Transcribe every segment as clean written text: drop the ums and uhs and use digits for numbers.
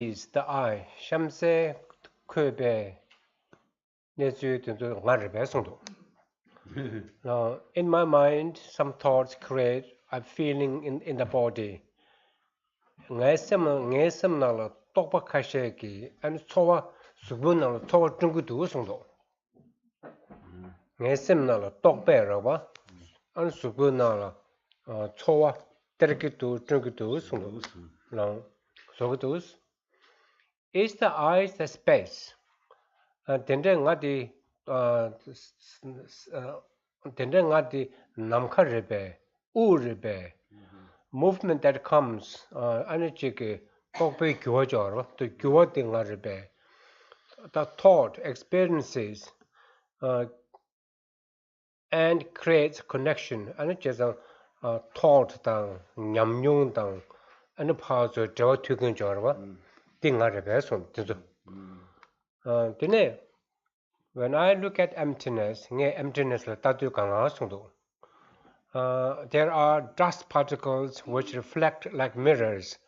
is the eye. Shamse Kobe Nezu Laribesonto. Now, in my mind, some thoughts create a feeling in the body. Ngesem nala tokpa kasheki and sowa subun nala sowa jungu du sondo. Ngesem nala tokpe raba and subun nala sowa terki du jungu du sondo. Now, so dus is the eyes the space. Dende ngadi dende ngadi namkha rebe, u rebe. Movement that comes energy ke tokpe gyuwa jaro, to gyuwa dinga rebe. The thought, experiences, and creates connection. And just a thought dang, nyamnyung dang, and pa zo jawa tukin jaro, dinga rebe son. Dine, when I look at emptiness, emptiness la tatu kanga sungdo. There are dust particles which reflect like mirrors.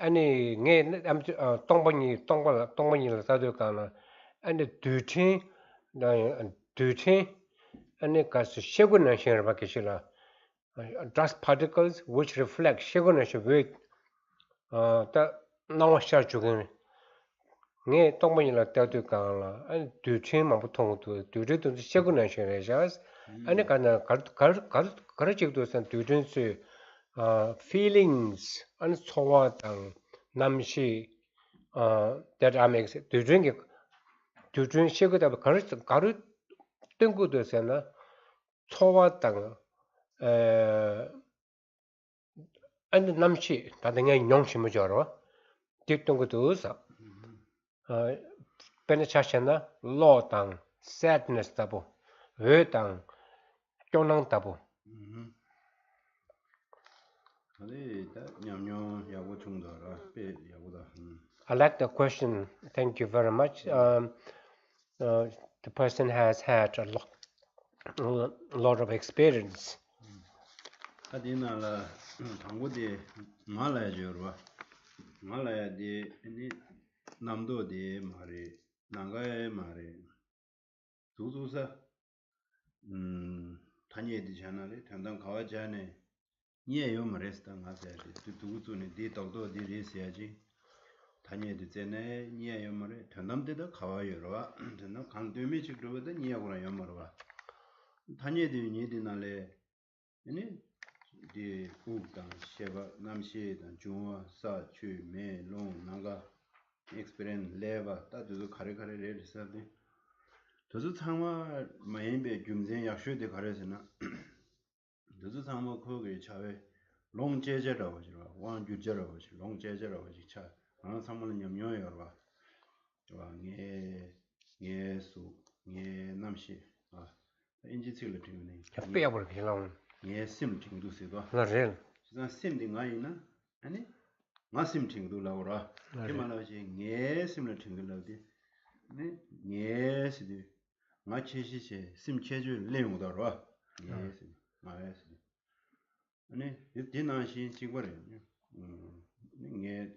Any tongbani la tatu kanga, and the duty, and the kas sheguna shenra kishila. Dust particles which reflect sheguna shewik. The nawasha chugin. Nge tongbani la tatu kanga, and duty mabu tongu duty to sheguna shenra. And karachik students feelings and so on namshi that I make to drink it to drink sugar that karu tungu to sena sowa tang and namshi that ngay nyongshi mujaro tiktungu to sa penetration law tang sadness tabo tang kyonang tabo. I like the question. Thank you very much. The person has had a lot of experience. 남도 디 말이 난가에 말이 두두사 다니에디 자나리 단단 가와자네 니에요 말했다 가자디 두두두네 디 떡도 디 리스야지 다니에디 제네 니에요 말에 단담데도 가와요라 단담 강도미 직로보다 니야고나 요마로와 다니에디 니디나레 아니 디 우당 셰바 남시에단 중화 사추 메롱 나가 experience level 따도 가르가르 레르사데 저도 상마 마인베 금전 약쇼데 가르스나 저도 상마 거기 차에 롱제제라고 하죠 왕주제라고 하죠 롱제제라고 하죠 차 하나 상마는 염려해요 봐 예수 예 남시 인지치를 되네 빼버려 그냥 예심 ting 나를 진짜 심딩 아니나 아니 마심 ting 라고라 이말하지 예심을 ting 네 예스디 마치시시 심체주 내용도로 예스 마예스 아니 디나신 지거래 네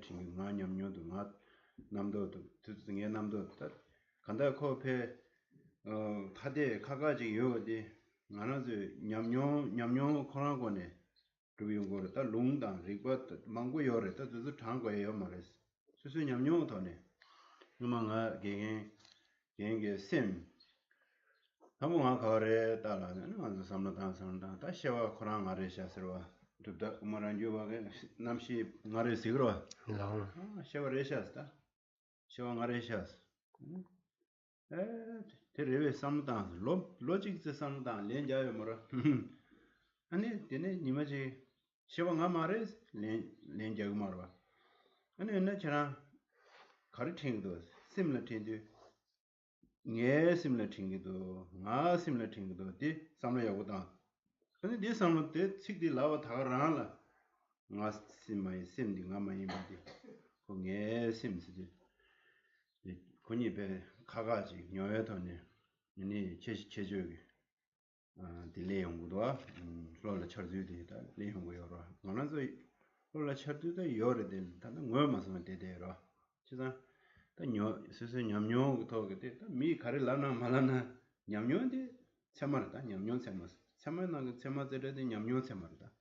ting 냠뇨도 마 남도도 뜻중에 남도 간다 코페 타데 가가지 요디 나나즈 냠뇨 코나고네 그비용고를 따 롱당 리과트 망고 요래 따 두두 장고예요 말했어 수수 냠뇨 더네 누망아 갱게 셈 한번아 가래 따라는 완전 삼나다 다시와 코랑 아레샤스로와 두다 우마란주와게 남시 나레시그로 샤와레샤스다 샤와 아레샤스 테레베 삼다 로직스 삼다 렌자요 뭐라 아니 되네 니마지 샤와 마레스 렌자고 말와 아니 나처럼 가르팅도 심라팅도 예 심라팅도 나 심라팅도 디 삼라야고다 근데 디 삼라데 식디 라와 다라라 나 심마이 심디 나마이 바디 그게 심스지 군이베 가가지 녀여더니 니 제조기 딜레 연구도 로를 처리되다 레 연구여로 만나서 올라 차두도 요르된 다는 뭐마서 되대로 지다 또 스스 냠뇨 더 그때 미 가르라나 말라나 냠뇨인데 참말다 냠뇨 참마스 참말나 그 참마들에 냠뇨 참말다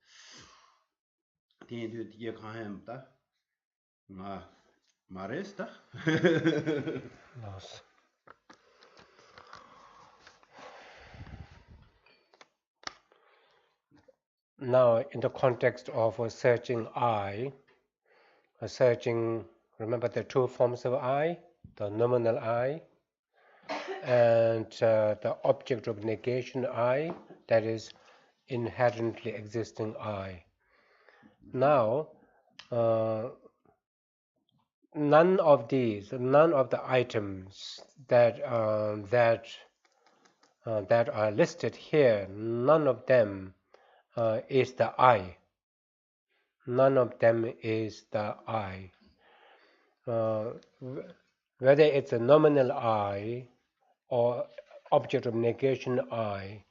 뒤에 뒤에 가햄다 마 말했다 Yes. Now, in the context of a searching I, remember the two forms of I, the nominal I, and the object of negation I, that is inherently existing I. Now, none of the items that are listed here, none of them is the I. None of them is the I. Whether it's a nominal I or object of negation I,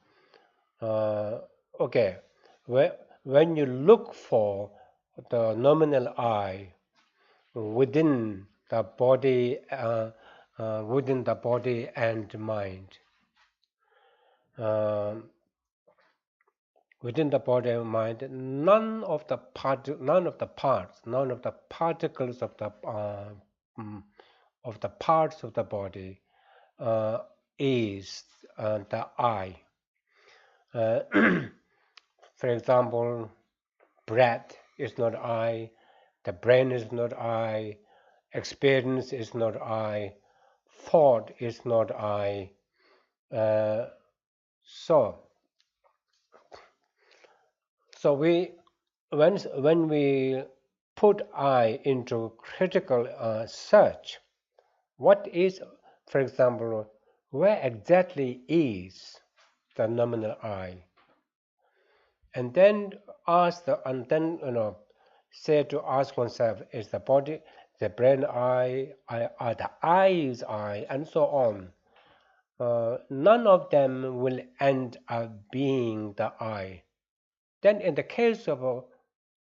okay, when you look for the nominal I within the body and mind, within the body and mind, none of the particles of the parts of the body is the I. For example, breath is not I, the brain is not I, experience is not I, thought is not I. So when we put I into critical search, what is, for example, where exactly is the nominal I? And then ask oneself, is the body, the brain I, are the eyes I, and so on. None of them will end up being the I. Then in the case of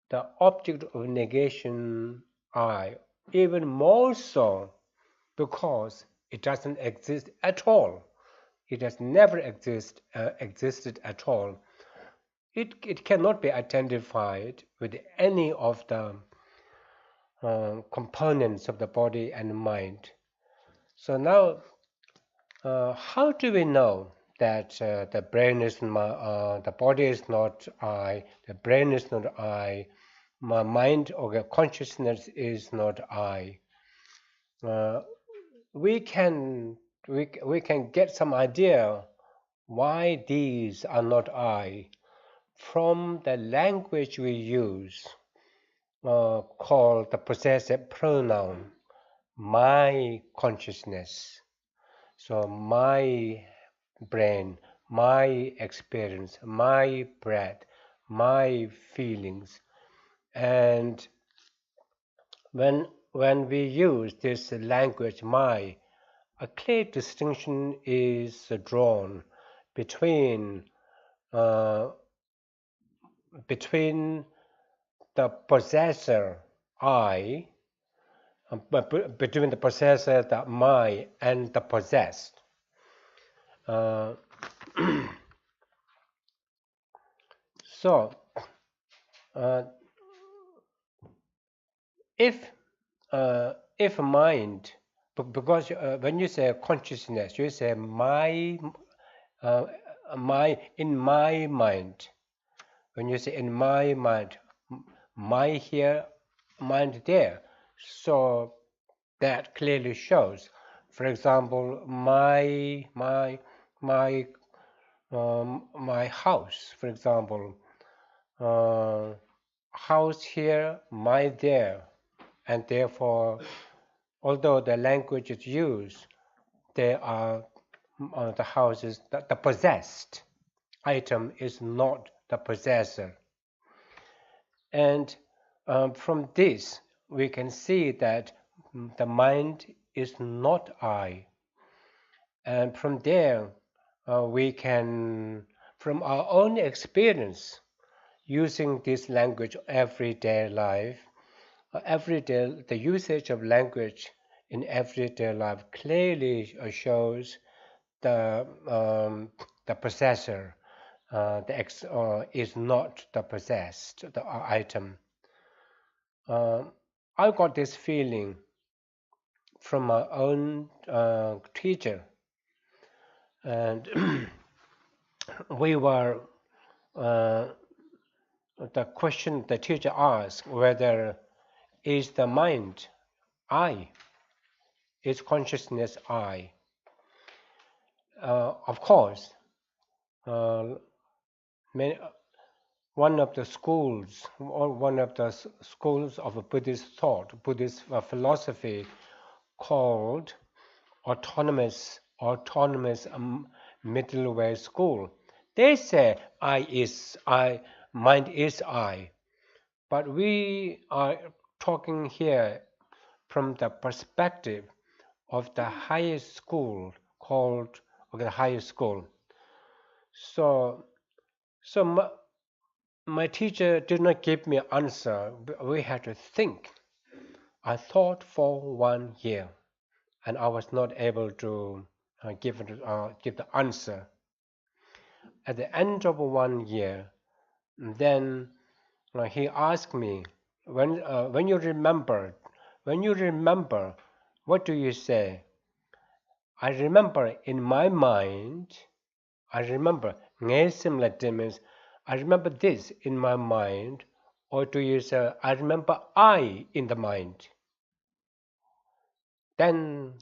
the object of negation I, even more so, because it doesn't exist at all. It has never existed at all. It cannot be identified with any of the components of the body and mind. So now, how do we know that the brain is the body is not I, the brain is not I, my mind or consciousness is not I? We can get some idea why these are not I from the language we use, called the possessive pronoun, my consciousness. So my brain, my experience, my breath, my feelings. And when we use this language, my, a clear distinction is drawn between the possessor I, between the possessor, the my, and the possessed. So, if mind, because when you say consciousness, you say my in my mind. When you say in my mind, my here, mind there, so that clearly shows. For example, my house. For example, house here, my there, and therefore, although the language is used, there are the houses. The possessed item is not the possessor. And from this, we can see that the mind is not I. And from there, we can, from our own experience, using this language everyday life. The usage of language in everyday life clearly shows the possessor is not the possessed the item. I got this feeling from my own teacher, and we were the question the teacher asked whether is the mind I, is consciousness I. Of course, many, one of the schools of Buddhist thought, Buddhist philosophy, called autonomous middle way school. They say mind is I, but we are talking here from the perspective of the highest school called the highest school. So my teacher did not give me an answer. We had to think. I thought for 1 year, and I was not able to give the answer. At the end of 1 year, then he asked me, when you remember, what do you say? I remember in my mind. I remember means I remember this in my mind, or do you say I remember I in the mind? Then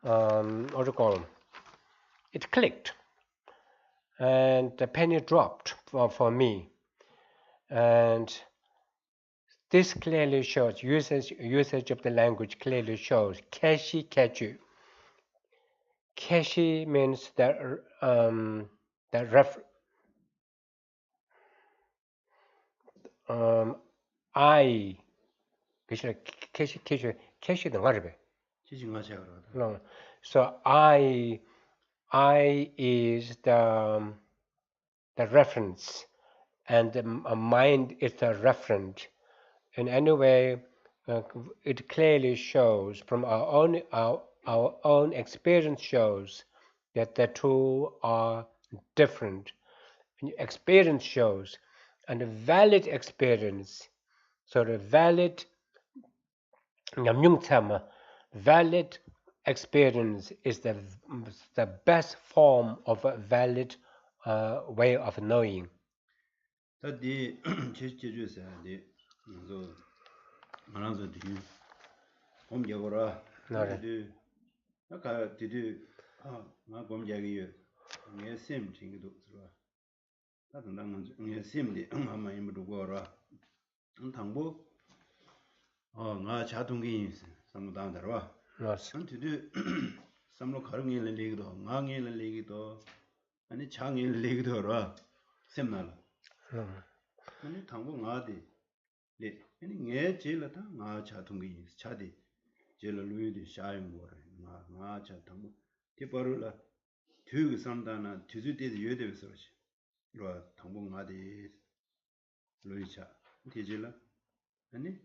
what do you call it clicked, and the penny dropped for me, and this clearly shows usage of the language clearly shows keshi kechu. Keshi means the I 캐시 등가르베. No. So I is the reference, and mind is the referent. In any way, it clearly shows from our own experience shows that the two are different. Experience shows, and a valid experience. So the valid experience is the best form of a valid way of knowing. 다디 제주에서 디 저 만나서 디 봄여거라 나디 아까 디디 나 봄여기요 내 셈 징기도 들어 다들 나는 내 셈디 아마 임도 거라 당보 나 자동기 상담다로 안티디 삼로 가릉일 얘기도 낭일 얘기도 아니 장일 얘기도라 셈날 아니 당보 나디 네 아니 내 제일다 나 자동기 차디 제일 루이디 샤인 거래 나 자동부 티버르라 튜그 삼다나 튜즈데드 여데서시 로 당보 나디 루이차 티질라 아니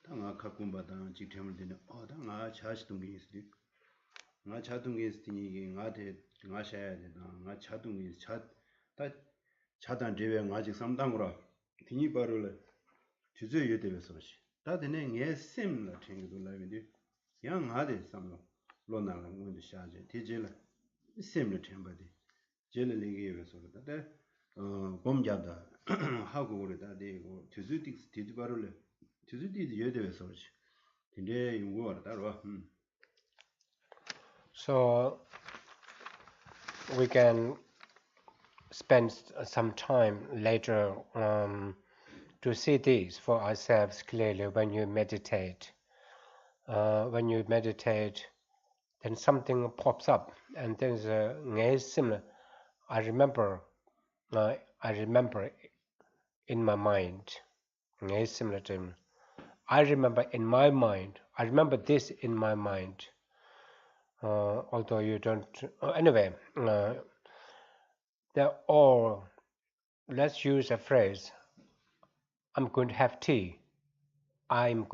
당아 갖고 받아 직템을 되네 당아 자시동기 있으리 나 자동기 있으니 이게 나한테 나셔야 된다 나 자동기 차단 제외 아직 삼당으로 디니 바로를 주저 여대서시 다되네 내 셈나 챙기도 라면디 양 하데 삼로 로나랑 문제 샤제 디질라 셈을 챙바디 제일리게에서 그다 봄자다 하고 그러다 되고 주주딕스 디바로를 주주디 여대서시 근데 용거가 따로 So we can spend some time later to see these for ourselves clearly when you meditate. When you meditate, then something pops up, and there's a similar. I remember in my mind. Similar to I remember in my mind. I remember this in my mind. Although you don't. Anyway, they're all let's use a phrase. I'm going to have tea. I'm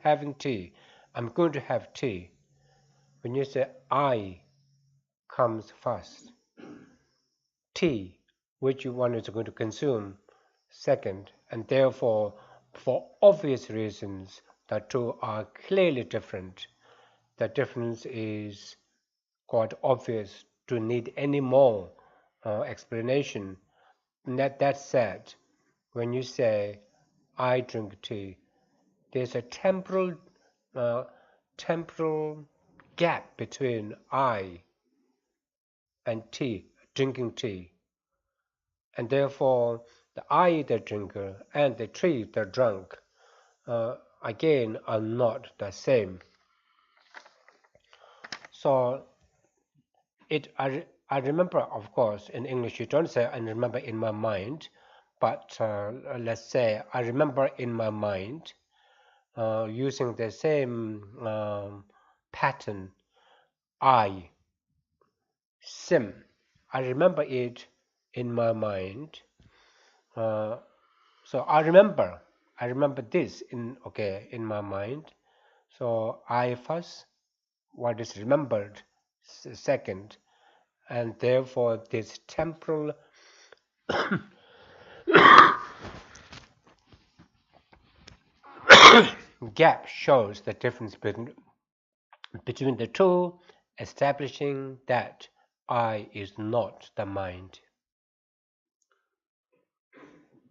having tea. I'm going to have tea. When you say I comes first, tea, which one is going to consume second, and therefore, for obvious reasons, the two are clearly different. The difference is quite obvious to need any more explanation. That said, when you say I drink tea, there's a uh, temporal gap between I and tea, drinking tea, and therefore the I, the drinker, and the tree, the drunk, again are not the same. So I remember, of course, in English you don't say I remember in my mind, but let's say I remember in my mind using the same pattern. I, sim. I remember it in my mind. So I remember this in my mind. So I first, what is remembered second, and therefore this temporal gap shows the difference between the two, establishing that I is not the mind.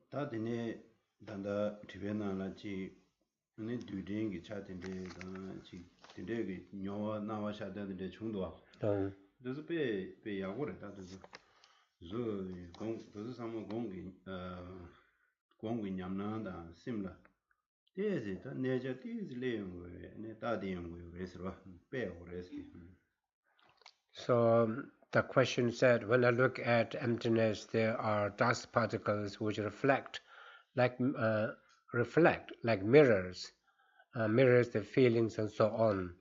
다디네 단다 티베나라지 네 두딩기 차딘데 지 딘데기 녀와 나와 샤데데 중도 그래서 배 야고래 다들 저 그래서 사람 공기 공기 냠나다 심라 대지 다 내자 뒤지 레용 거에 네 다디용 거에 그래서 배 그래서 So the question said, when I look at emptiness, there are dust particles which like reflect like mirrors, mirrors the feelings and so on.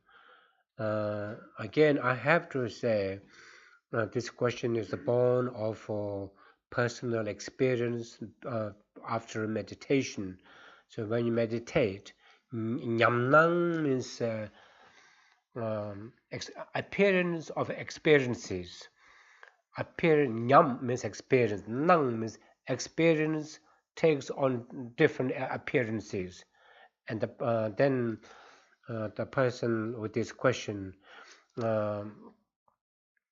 Again, I have to say, this question is born of personal experience after meditation. So when you meditate, nyamnang means appearance of experiences. Nyam means experience. Nang means experience takes on different appearances, and then the person with this question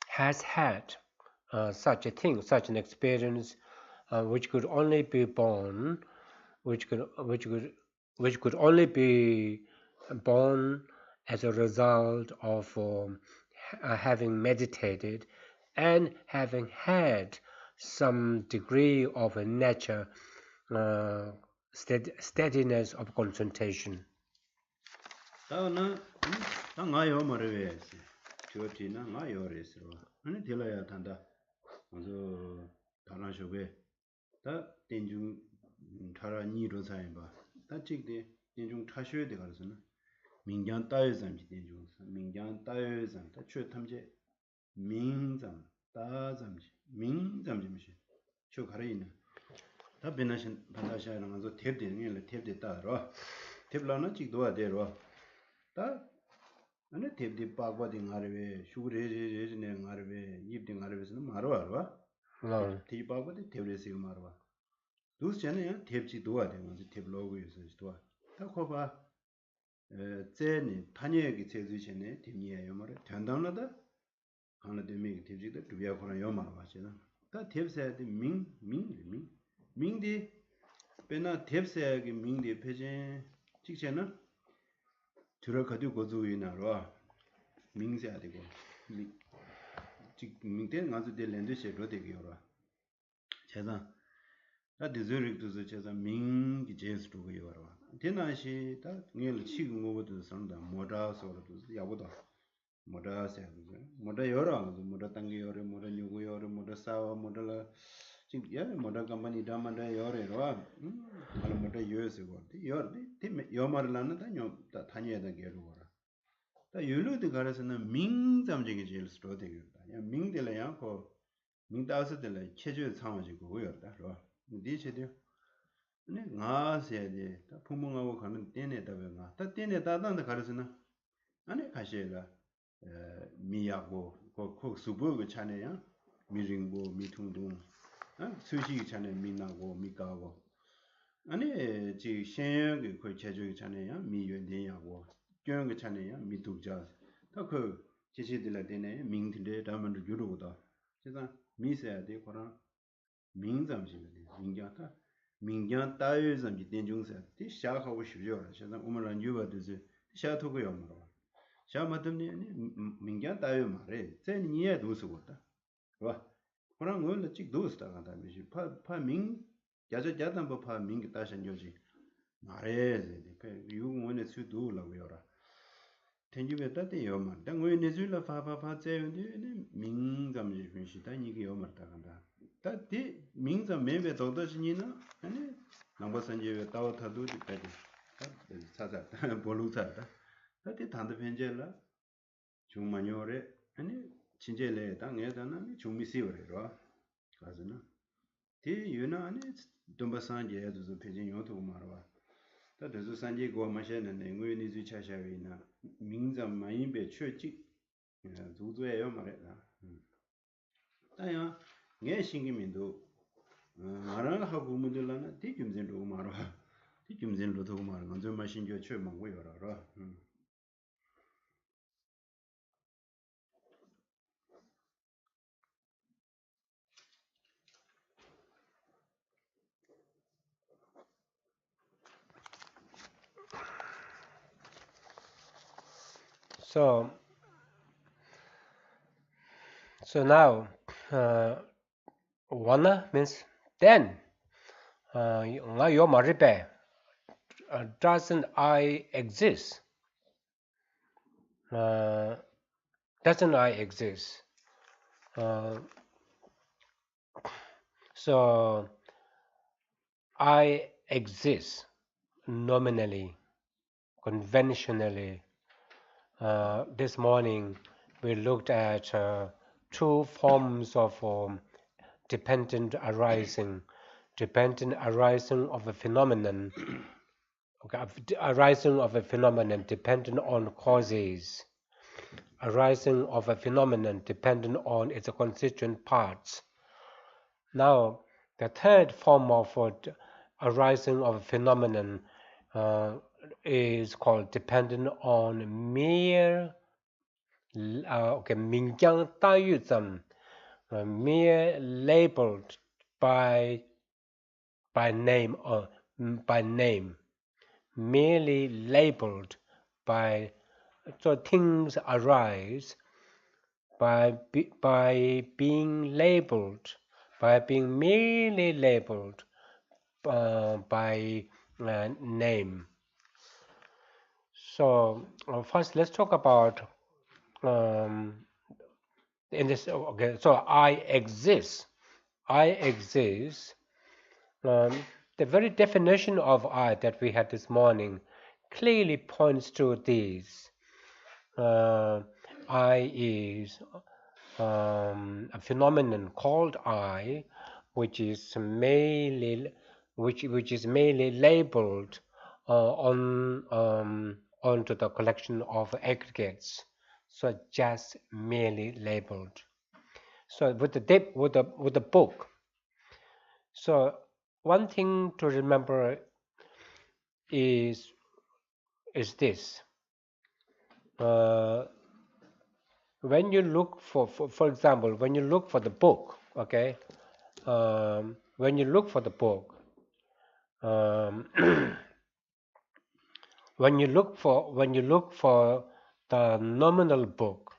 has had such a thing, such an experience, which could only be born, which could only be born as a result of having meditated and having had some degree of a nature steadiness of concentration. 다나 나요 말해야지 저티나 나요 레스로 아니 딜라야 탄다 먼저 다나쇼베 다 된중 타라 니로 사인 봐다 찍데 된중 타셔야 돼 가서는 민경 따여잠지 된중 민경 따여잠 다 최탐제 민잠 따잠지 민잠지 미시 저 가려있는 다 변하신 반다시하는 거서 탭되는 게 탭되 따로 탭라는 찍도와 되로 다 아니 탭디 빠고디 가르베 슈그레레레네 가르베 입디 가르베스는 마로 알바 탭 빠고디 탭레스 마로 두스잖아요 탭지 도와 되는 거지 탭 로고에서 도와 다 거봐 제니 타니에기 제주시네 탭이에요 말에 된다나다 하나데미 탭지도 두비아코나 요 말로 하잖아 다 탭세야 민디 베나 탭세야기 민디 페제 찍잖아 들어가도 고조이나로 민세야 되고 직 민된 가서 될 렌드 쉐로 되기요라 제가 다 디저릭도 제가 민기 제스도 거요라 되나시 다 늘 치고 뭐도 선다 모다서도 야보다 모다세 모다 여러 모다 땅기 여러 모다 누구 여러 모다 사와 모다라 야 모다 컴퍼니 다만다 여러로 말 모다 유에스고 여르디 팀 요마르라는 다 타니에다 게로라 다 유르드 가라서는 민 잠쟁이 제일 스토 되겠다 야 민들이야 고 민다스들 체조 상황이고 그거였다. 그러. 네 체조. 근데 나세야 다 부모하고 가는 때에다 왜가. 다 때에 다단다 가르스나. 아니 가셔라. 미야고 그 수부 그 차네야. 미링고 미퉁둥. 수시 차네 미나고 미가고. 아니 지 신의 그 제조 차네야. 미연대야고. 교영 그 차네야. 미두자. 다그 제시들 때네 민들에 담은 유로다. 그래서 미세야 돼 거랑 민zam지네. 민경다. 민경 따위zam지 된중사. 티 샤하고 싶죠. 그래서 오늘은 유버드지. 샤토고요 말아. 샤마듬니 민경 따위 말해. 제 니에 두스고다. 봐. 그런 원래 찍 두스다 간다. 미시 파민 야저 야단 파 민기 따신 요지. 말해. 그 유원의 수도라고 요라. tenjibe tate yomar. Da ngoye nezu la fa tse mingzam ji shunshi ta niki yomar ta kanda. Ta di mingzam mebe tokdo shini na, nangpa sanjewe tawa tadu di pedi. Tsa bolu tsa ta. Ta di tanda penje la, chung manyo re, chinje le ta ngaye ta na chungmi siwa re rwa. Kazi na. Di yu na, dumba sanje ya duzu penje yoto kumarwa. 다 대수 산지 고 마셔는 내고에 니즈 차샤위나 민잠 마인베 최직 조조예요 말이야. 다야 내 신기민도 말을 하고 문들라나 뒤김진도 말아. 뒤김진도 말아. 먼저 마신겨 최 먹고 열어라. So now wana means then. Nga yo maripe doesn't I exist? Doesn't I exist? So I exist nominally, conventionally. This morning we looked at two forms of dependent arising of a phenomenon, arising of a phenomenon dependent on causes, arising of a phenomenon dependent on its constituent parts. Now, the third form of arising of a phenomenon is called dependent on mere mingyang taiyuzam, mere labeled by name or by name, merely labeled by, so things arise by being labeled, by being merely labeled by name. So first let's talk about in this. Okay, so I exist. The very definition of I that we had this morning clearly points to these. I is a phenomenon called I, which is mainly labeled onto the collection of aggregates. So just merely labeled. So with the book. So one thing to remember is this. When you look for example, when you look for the book, okay, when you look for the book, when you look for the nominal book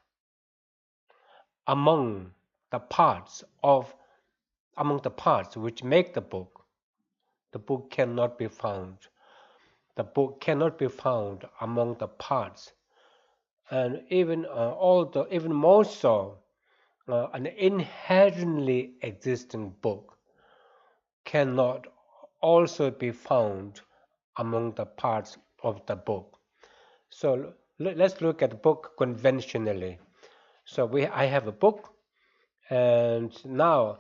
among the parts which make the book cannot be found. The book cannot be found among the parts, and even more so, an inherently existing book cannot also be found among the parts of the book. So let's look at the book conventionally. So I have a book, And now,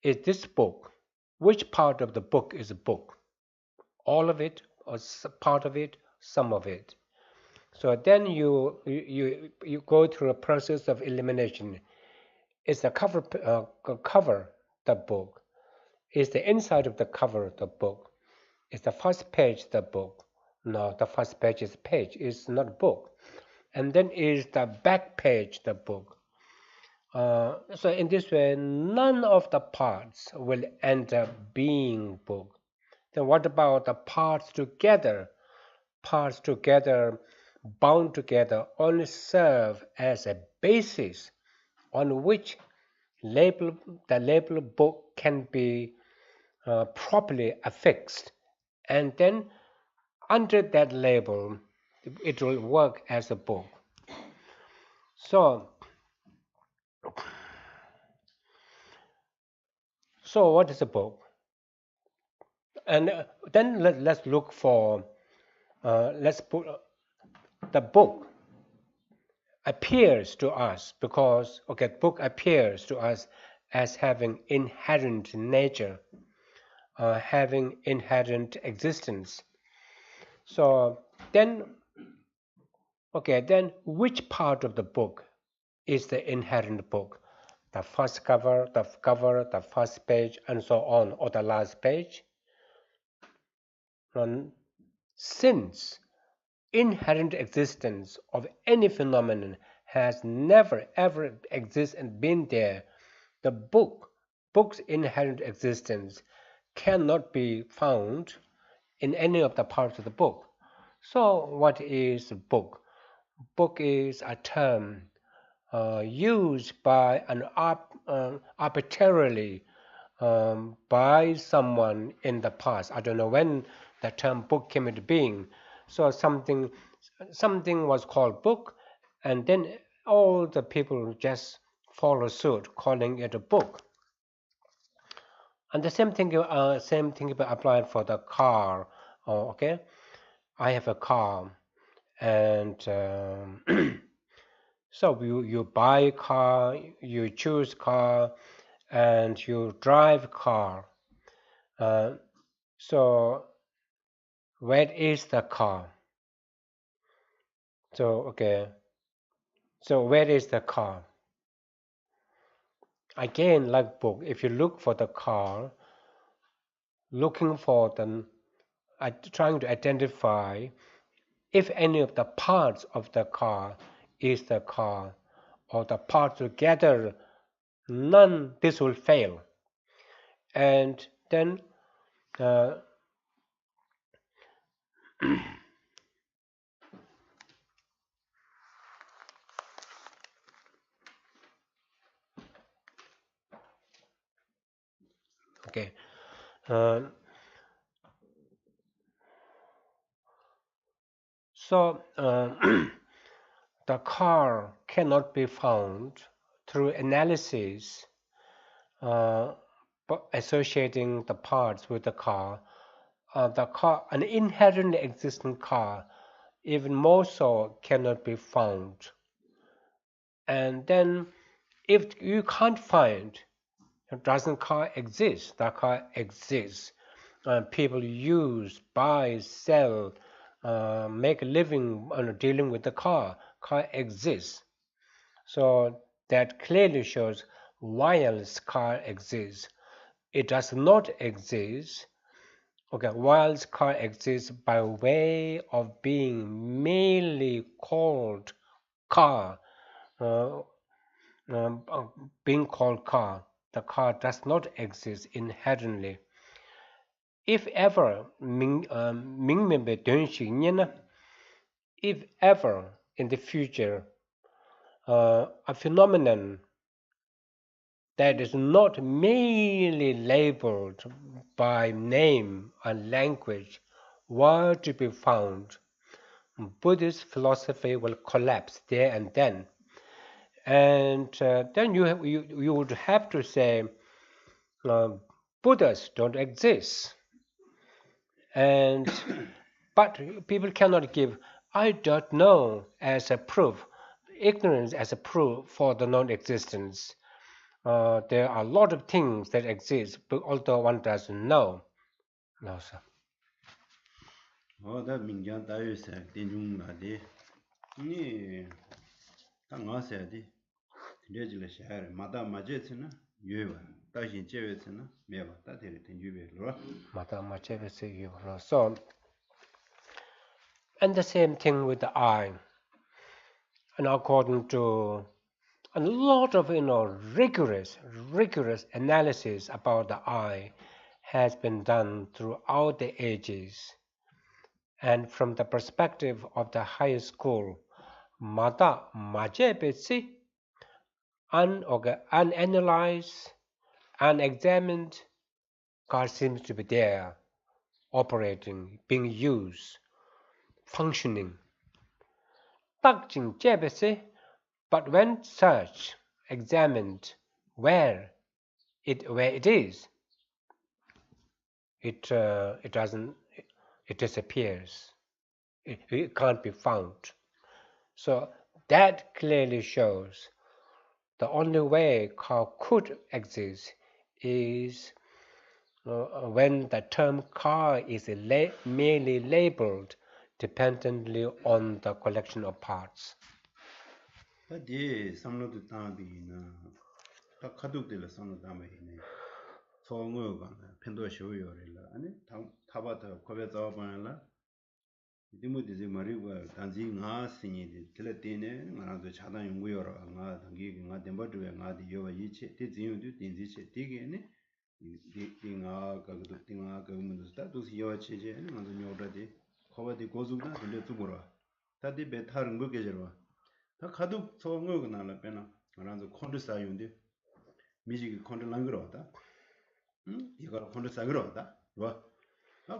is this book? Which part of the book is a book? All of it, or part of it, some of it? So then you go through a process of elimination. Is the cover the book? Is the inside of the cover the book? Is the first page the book? No, the first page is page. It's not book. And then is the back page the book? So in this way, none of the parts will end up being book. Then what about the parts together? Parts together, bound together, only serve as a basis on which the label book can be properly affixed, and then under that label it will work as a book. So what is a book? And then let's look for let's put the book appears to us, because book appears to us as having inherent nature, having inherent existence. So then which part of the book is the inherent book? The first cover, the first page, and so on, or the last page? And since inherent existence of any phenomenon has never ever existed and been there, the book's inherent existence cannot be found in any of the parts of the book. So what is book? Book is a term used by an arbitrarily by someone in the past. I don't know when the term book came into being. So something was called book, and then all the people just follow suit, calling it a book. And the same thing applied for the car. Okay, I have a car, and so you buy a car, you choose car, and you drive car. So where is the car? So where is the car? Again, like book, if you look for the car, looking for them, trying to identify if any of the parts of the car is the car, or the parts together, none, this will fail. And then okay, so the car cannot be found through analysis, associating the parts with the car. An inherently existing car, even more so, cannot be found. And then, if you can't find, doesn't car exist? The car exists. People use, buy, sell, make a living dealing with the car. Car exists. So that clearly shows whilst car exists, it does not exist. Whilst car exists by way of being merely called car, being called car, the car does not exist inherently. If ever, if ever in the future, a phenomenon that is not merely labeled by name and language were to be found, Buddhist philosophy will collapse there and then. And then you would have to say Buddhas don't exist. And but people cannot give I don't know as a proof, ignorance as a proof for the non-existence. there are a lot of things that exist, but although one doesn't know. No, sir. 다 민간 다유세 된중나데 니 당가세디 레질레 샤르 마다 마제츠나 유에바 다신 제베츠나 메바 다데레 된주베로 So, and the same thing with the eye. And according to a lot of rigorous analysis about the eye has been done throughout the ages. And from the perspective of the higher school, mata majebetsi, unanalyzed, unexamined, God seems to be there, operating, being used, functioning. But when searched, examined where it is, it disappears. It can't be found. So that clearly shows the only way car could exist is when the term car is merely labeled dependently on the collection of parts. 다디 삼로도 담비나 다 카둑들 삼로 담비네 소응어가 펜도 쇼요레라 아니 타바타 코베 자바나라 디무디지 마리고 단지 nga 신이디 틀레티네 나라도 차단 연구요라 nga 당기 nga 덴버드에 nga 디요와 이체 디진유도 딘지체 디게네 디nga 가도 디nga 가문도스다 도시 요체제 나도 뇨다디 코바디 고즈구나 근데 두고라 다디 베타르 뭐게저와 다 카둑 소응어가 나라 빼나 나라도 콘드사용데 미지기 콘드 랑그로다 이거 콘드 사그로다 와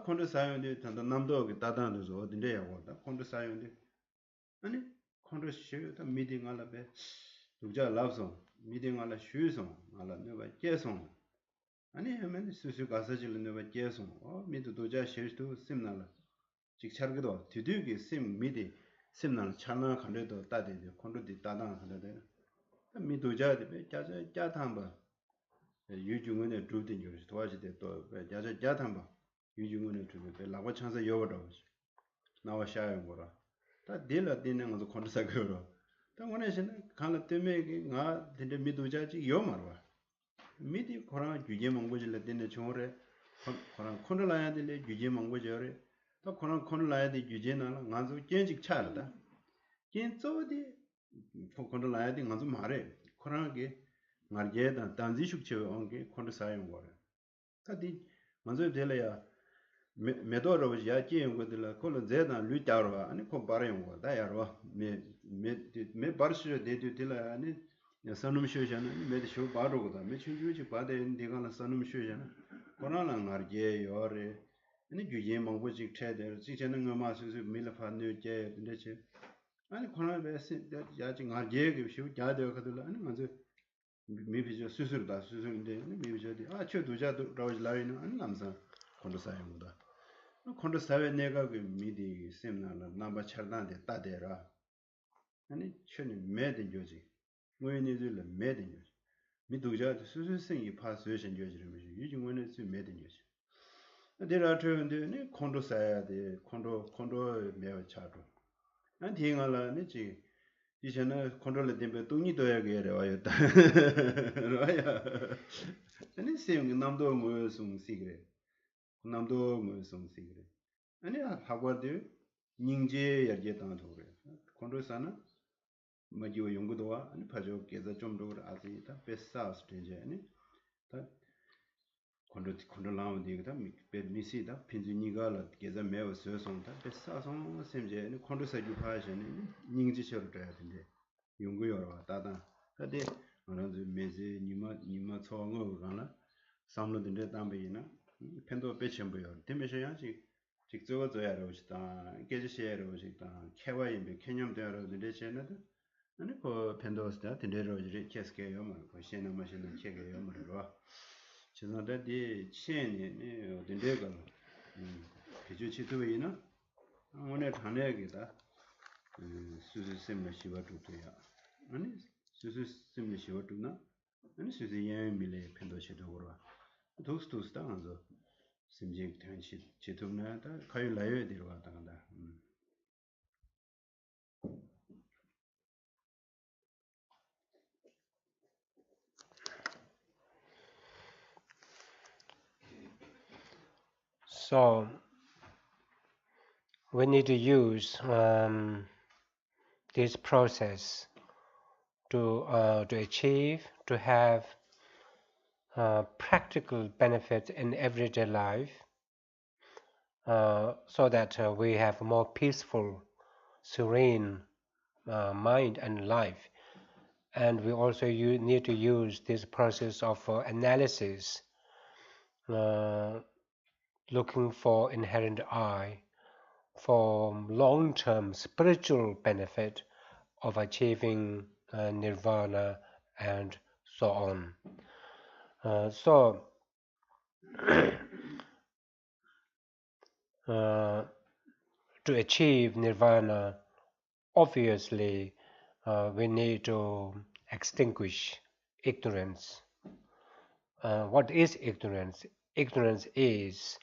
콘드 사용데 단단 남도기 따다는서 어딘데 야고다 콘드 사용데 아니 콘드 쉬다 미팅 알아베 누자 라브송 미팅 알아 쉬송 알아 내가 계속 아니 하면 수수 가서질 내가 계속 미도 도자 쉬도 심나라 직차르기도 뒤뒤기 심 미디 심날 차나 간데도 따데데 콘드디 따당 하는데 미도자데 자자 자탐바 유중은의 두든 요시 도와지대 또 자자 자탐바 유중은의 두be 라고 찬서 여워도 나와 샤요 거라 다 딜라 되는 것도 콘트사 거로 다 원해서는 간을 때문에 나 근데 미도자지 요 말와 미디 코랑 규제 망고질 때는 정월에 코랑 콘을라야 될 규제 망고져래 또 코랑 콘을라야 될 규제나 나도 견직 차르다 견조디 콘을라야 될 나도 말해 코랑게 말게다 단지숙체 온게 콘트 사용 거래 다디 먼저 될래야 메도로 야기인 것들 콜은 제다 루타로 아니 코 바라용 거 다야로 메 바르시에 데디텔라 아니 선음 쇼잖아 메디 쇼 바로고다 메 춘주지 바데 인디가나 선음 쇼잖아 코나나 말게 요레 아니 규제 망고직 체데 지체는 거마 수수 밀파뉴 제 근데체 아니 코나 베스 야지 말게 쇼 자데 거들 아니 먼저 미비저 수술다 수술인데 미비저디 저두자도 라우즈라이는 안 남자 콘도사용다 콘도사에 내가 그 미디 셈나라 남바 차단데 따데라 아니 춘이 매든 조지 뭐니들 매든 조지 미두자 수술생이 파스웨션 조지를 유중원에 수 매든 조지 데라트인데 콘도사야 돼 콘도 매어 차도 난 딩알라 니지 이제는 컨트롤 때문에 돈이 더야게 와요. 라야. 아니 세용 남도 무슨 시그레. 남도 무슨 시그레. 아니 하고들 닝제 야게다 도래. 컨트롤사나 마지오 연구도와 아니 파조 계자 좀 더 아시다. 베스사 스테이지 아니. 다 컨트롤 라운딩이다. 미시다. 핀지니가라 계자 매우 서송다. 베스사송 셈제 아니 컨트롤사 주파셔니 닝지 셔도 돼야 된대. 연구요라 다다 근데 어느 메제 니마 초응어 가나 삼로든데 담배이나 펜도 배첨부요 데메셔야지 직접 줘야로 싶다 계지시야로 싶다 캐와이메 캐념되어로 되체나도 아니 그 펜도스다 된대로 이제 캐스케요 뭐 시에나 마시는 캐게요 뭐로 지난달에 치엔이 된대가 기주치도이나 오늘 단에게다 수수 셈나 시바도야 아니 수수 셈나 시바도나 아니 수지 예미래 펜도시도 그러 독스도스 당한서 심지 tenchi 지tum나 다 가요 라요 데려가 당한다. So we need to use this process to achieve, to have practical benefits in everyday life, so that we have a more peaceful, serene mind and life. And we also need to use this process of analysis, looking for inherent I, for long-term spiritual benefit of achieving nirvana and so on. So to achieve nirvana, obviously we need to extinguish ignorance. What is ignorance? Ignorance is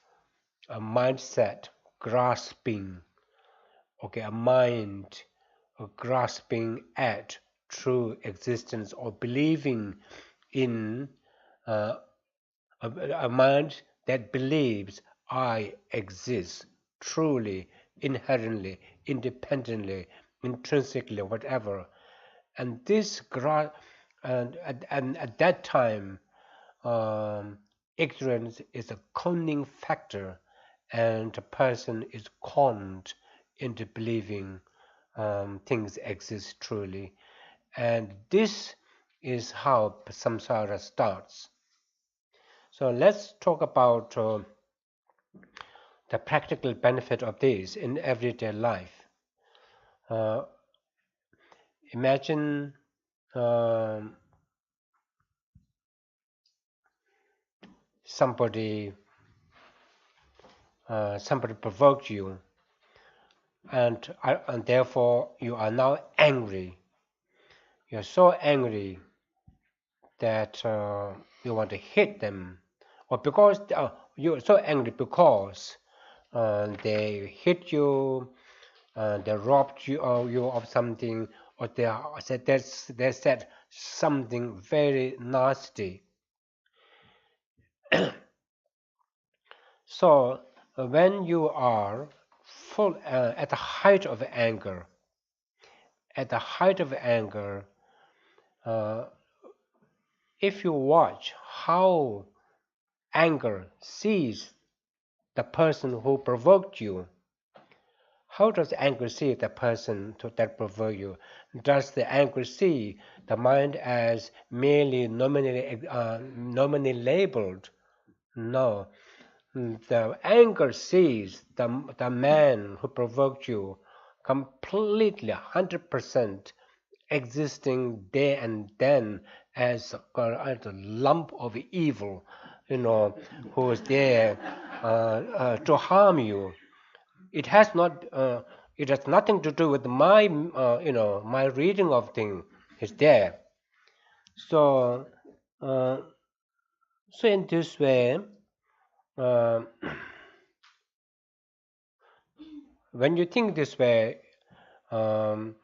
a mindset grasping, a mind grasping at true existence, or believing in uh, a mind that believes I exist truly, inherently, independently, intrinsically, whatever. And this and at that time, ignorance is a conning factor, and a person is conned into believing things exist truly. And this is how samsara starts. So let's talk about the practical benefit of this in everyday life. Imagine somebody provoked you, and therefore you are now angry. You're so angry that you want to hit them, or because you're so angry because they hit you, they robbed you of something, or they said something very nasty. So when you are full at the height of anger, if you watch how anger sees the person who provoked you, how does anger see the person that provoked you? Does the anger see the mind as merely nominally labeled? No. The anger sees the man who provoked you completely 100% existing there and then as a lump of evil, who was there to harm you. It has not. It has nothing to do with my, my reading of things. It's there. So, in this way, uh, when you think this way, or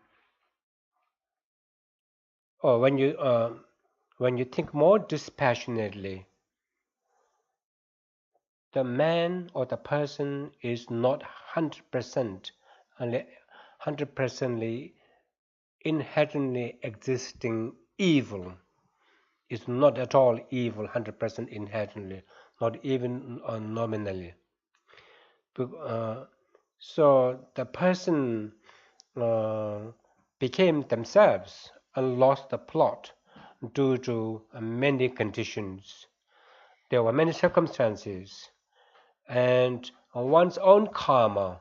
when you think more dispassionately, the man or the person is not 100% 100% inherently existing evil. It's not at all evil 100% inherently, not even nominally. So the person became themselves and lost the plot due to many conditions. There were many circumstances, and one's own karma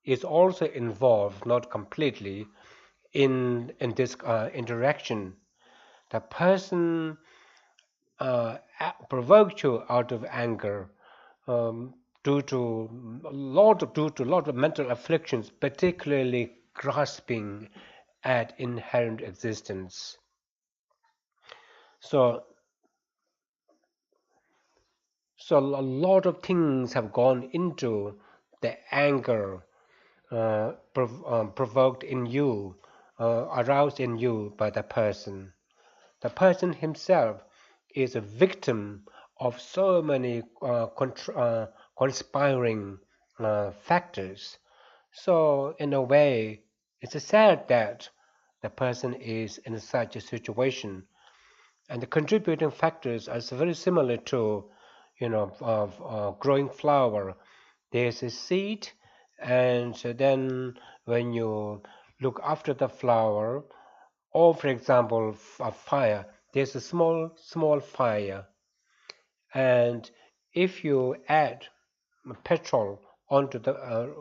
is also involved, not completely, in this interaction. The person provoked you out of anger, due to a lot of mental afflictions, particularly grasping at inherent existence. So, so a lot of things have gone into the anger provoked in you, aroused in you by the person. The person himself is a victim of so many conspiring factors. So, in a way, it's sad that the person is in such a situation, and the contributing factors are very similar to, of growing flower. There's a seed, and then when you look after the flower, or for example, a fire, there's a small fire, and if you add petrol onto the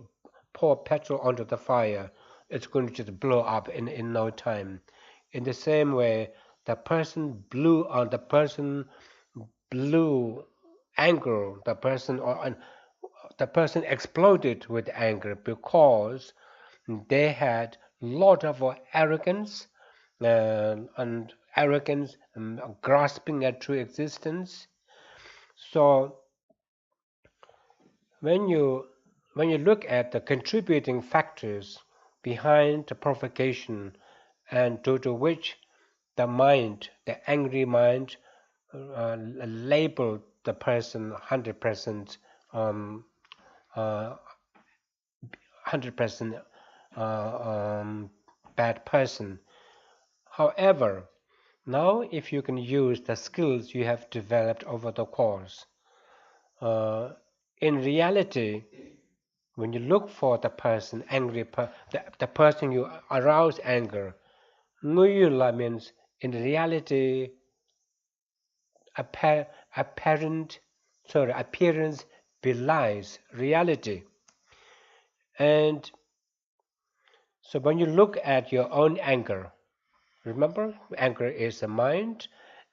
pour petrol onto the fire, it's going to just blow up in no time. In the same way, the person blew anger, the person exploded with anger because they had lot of arrogance and arrogance grasping at true existence. So when you when you look at the contributing factors behind the provocation and due to which the angry mind, labeled the person 100% 100% bad person. However, now if you can use the skills you have developed over the course, uh, in reality, when you look for the person the person you arouse anger, Nguyula means in reality apparent appearance belies reality. And so when you look at your own anger, remember anger is a mind,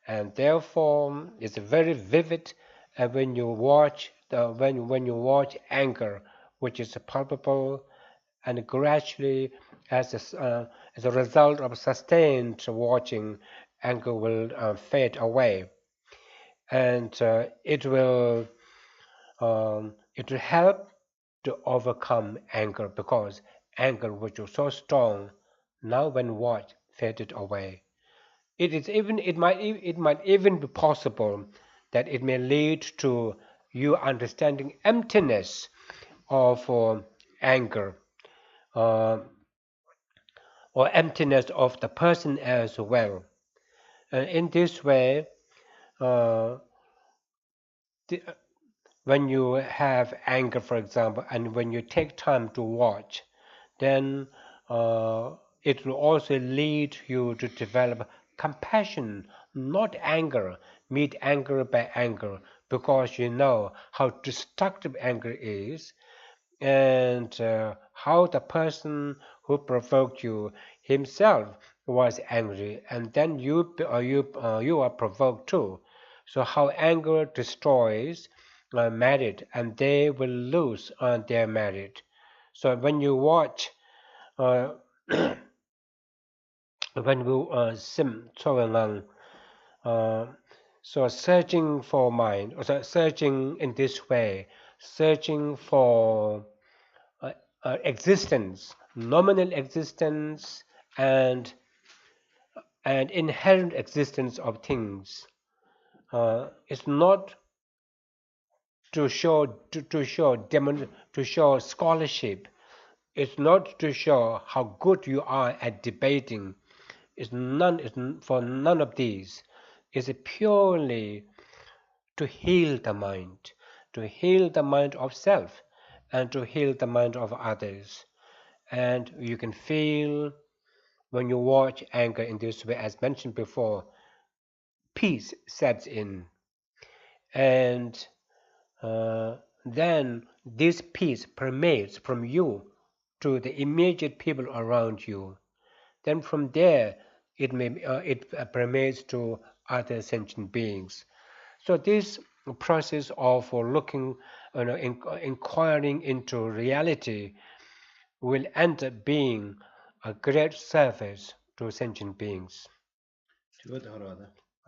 and therefore it's very vivid. And when you watch anger, which is palpable, and gradually as a result of sustained watching, anger will fade away, and it will help to overcome anger, because anger which was so strong now when watched faded away. It might even be possible that it may lead to you understanding emptiness of anger, uh, or emptiness of the person as well. And in this way, uh, the, when you have anger, for example, and when you take time to watch, then uh, it will also lead you to develop compassion, not anger. Meet anger by anger, because you know how destructive anger is, and how the person who provoked you himself was angry, and then you are provoked too. So how anger destroys merit, and they will lose their merit. So when you watch, uh, when we sim so uh, so searching for mind, or searching in this way, searching for uh, existence, nominal existence, and inherent existence of things. It's not to show to show scholarship. It's not to show how good you are at debating. For none of these. It's purely to heal the mind, of self, and to heal the mind of others. And you can feel, when you watch anger in this way, as mentioned before, peace sets in. And then this peace permeates from you to the immediate people around you. Then from there, it permeates to other sentient beings. So this process of looking, inquiring into reality, will end up being a great service to sentient beings.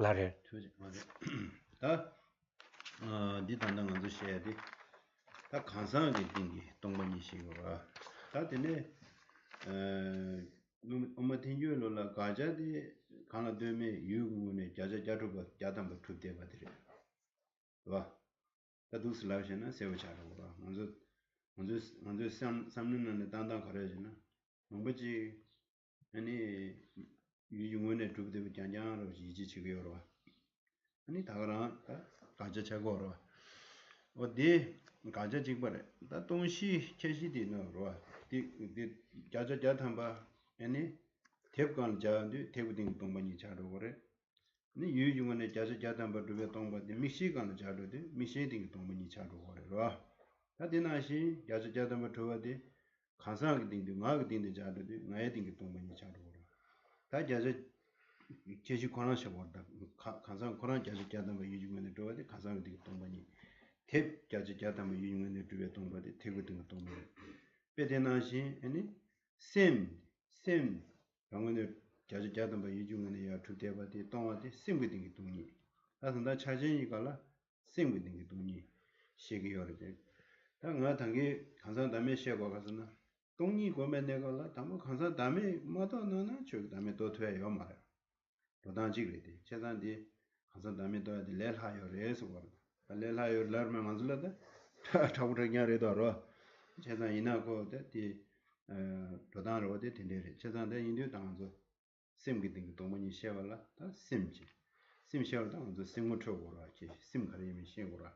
Lare. 다 디단단 건도 셔야지 다 간상하게 띵기 동반이 시고라 다 되네 엄마 텐주로라 가자디 가나 되면 유구네 자자자로가 야담바 투대 받으래 와 다도 슬라우시나 세워차로가 먼저 삼는는 단단 거래지나 뭐지 아니 유중원에 두부대 장장으로 이지 지고요 아니 다가라 가자 차고로 어디 가자 지버래 다 동시 체시디는 로 디 자자자 담바 아니 대관 자한테 대부딩 동반이 자로 그래 니 유중원에 자자자 담바 두베 동바디 미시간 자로데 미시딩 동반이 자로 그래 로 다디나시 자자자 담바 두바디 간사하게 딩디 마게 딩디 자로데 나에 딩기 동반이 자로 그래 다 자자 제시 권한셔 버다 간상 권한 자자자 담바 유중원에 두바디 간사하게 딩기 동반이 탭 자자자담 유용원에 두베 동바데 태고등 동바 베데나시 아니 셈 방원에 자자자담 유용원에 야 투데바데 동와데 셈거딩이 동이 나선다 차진이 갈라 셈거딩이 동이 시기여데 당가 당게 간상 담에 시하고 가서는 동이 고면 내가라 담 간상 담에 뭐도 나나 저 담에 또 돼요 말 도단지 그래데 제단디 간상 담에 또 레하요 레서 거 알레라요 러면 만들어다 타부르냐레도로 제가 이나고데 디 도단로데 딘데레 제단데 인도 당조 심기딩 동문이 셔발라 다 심지 심셔도 당조 심무초고라 지 심가리미 신고라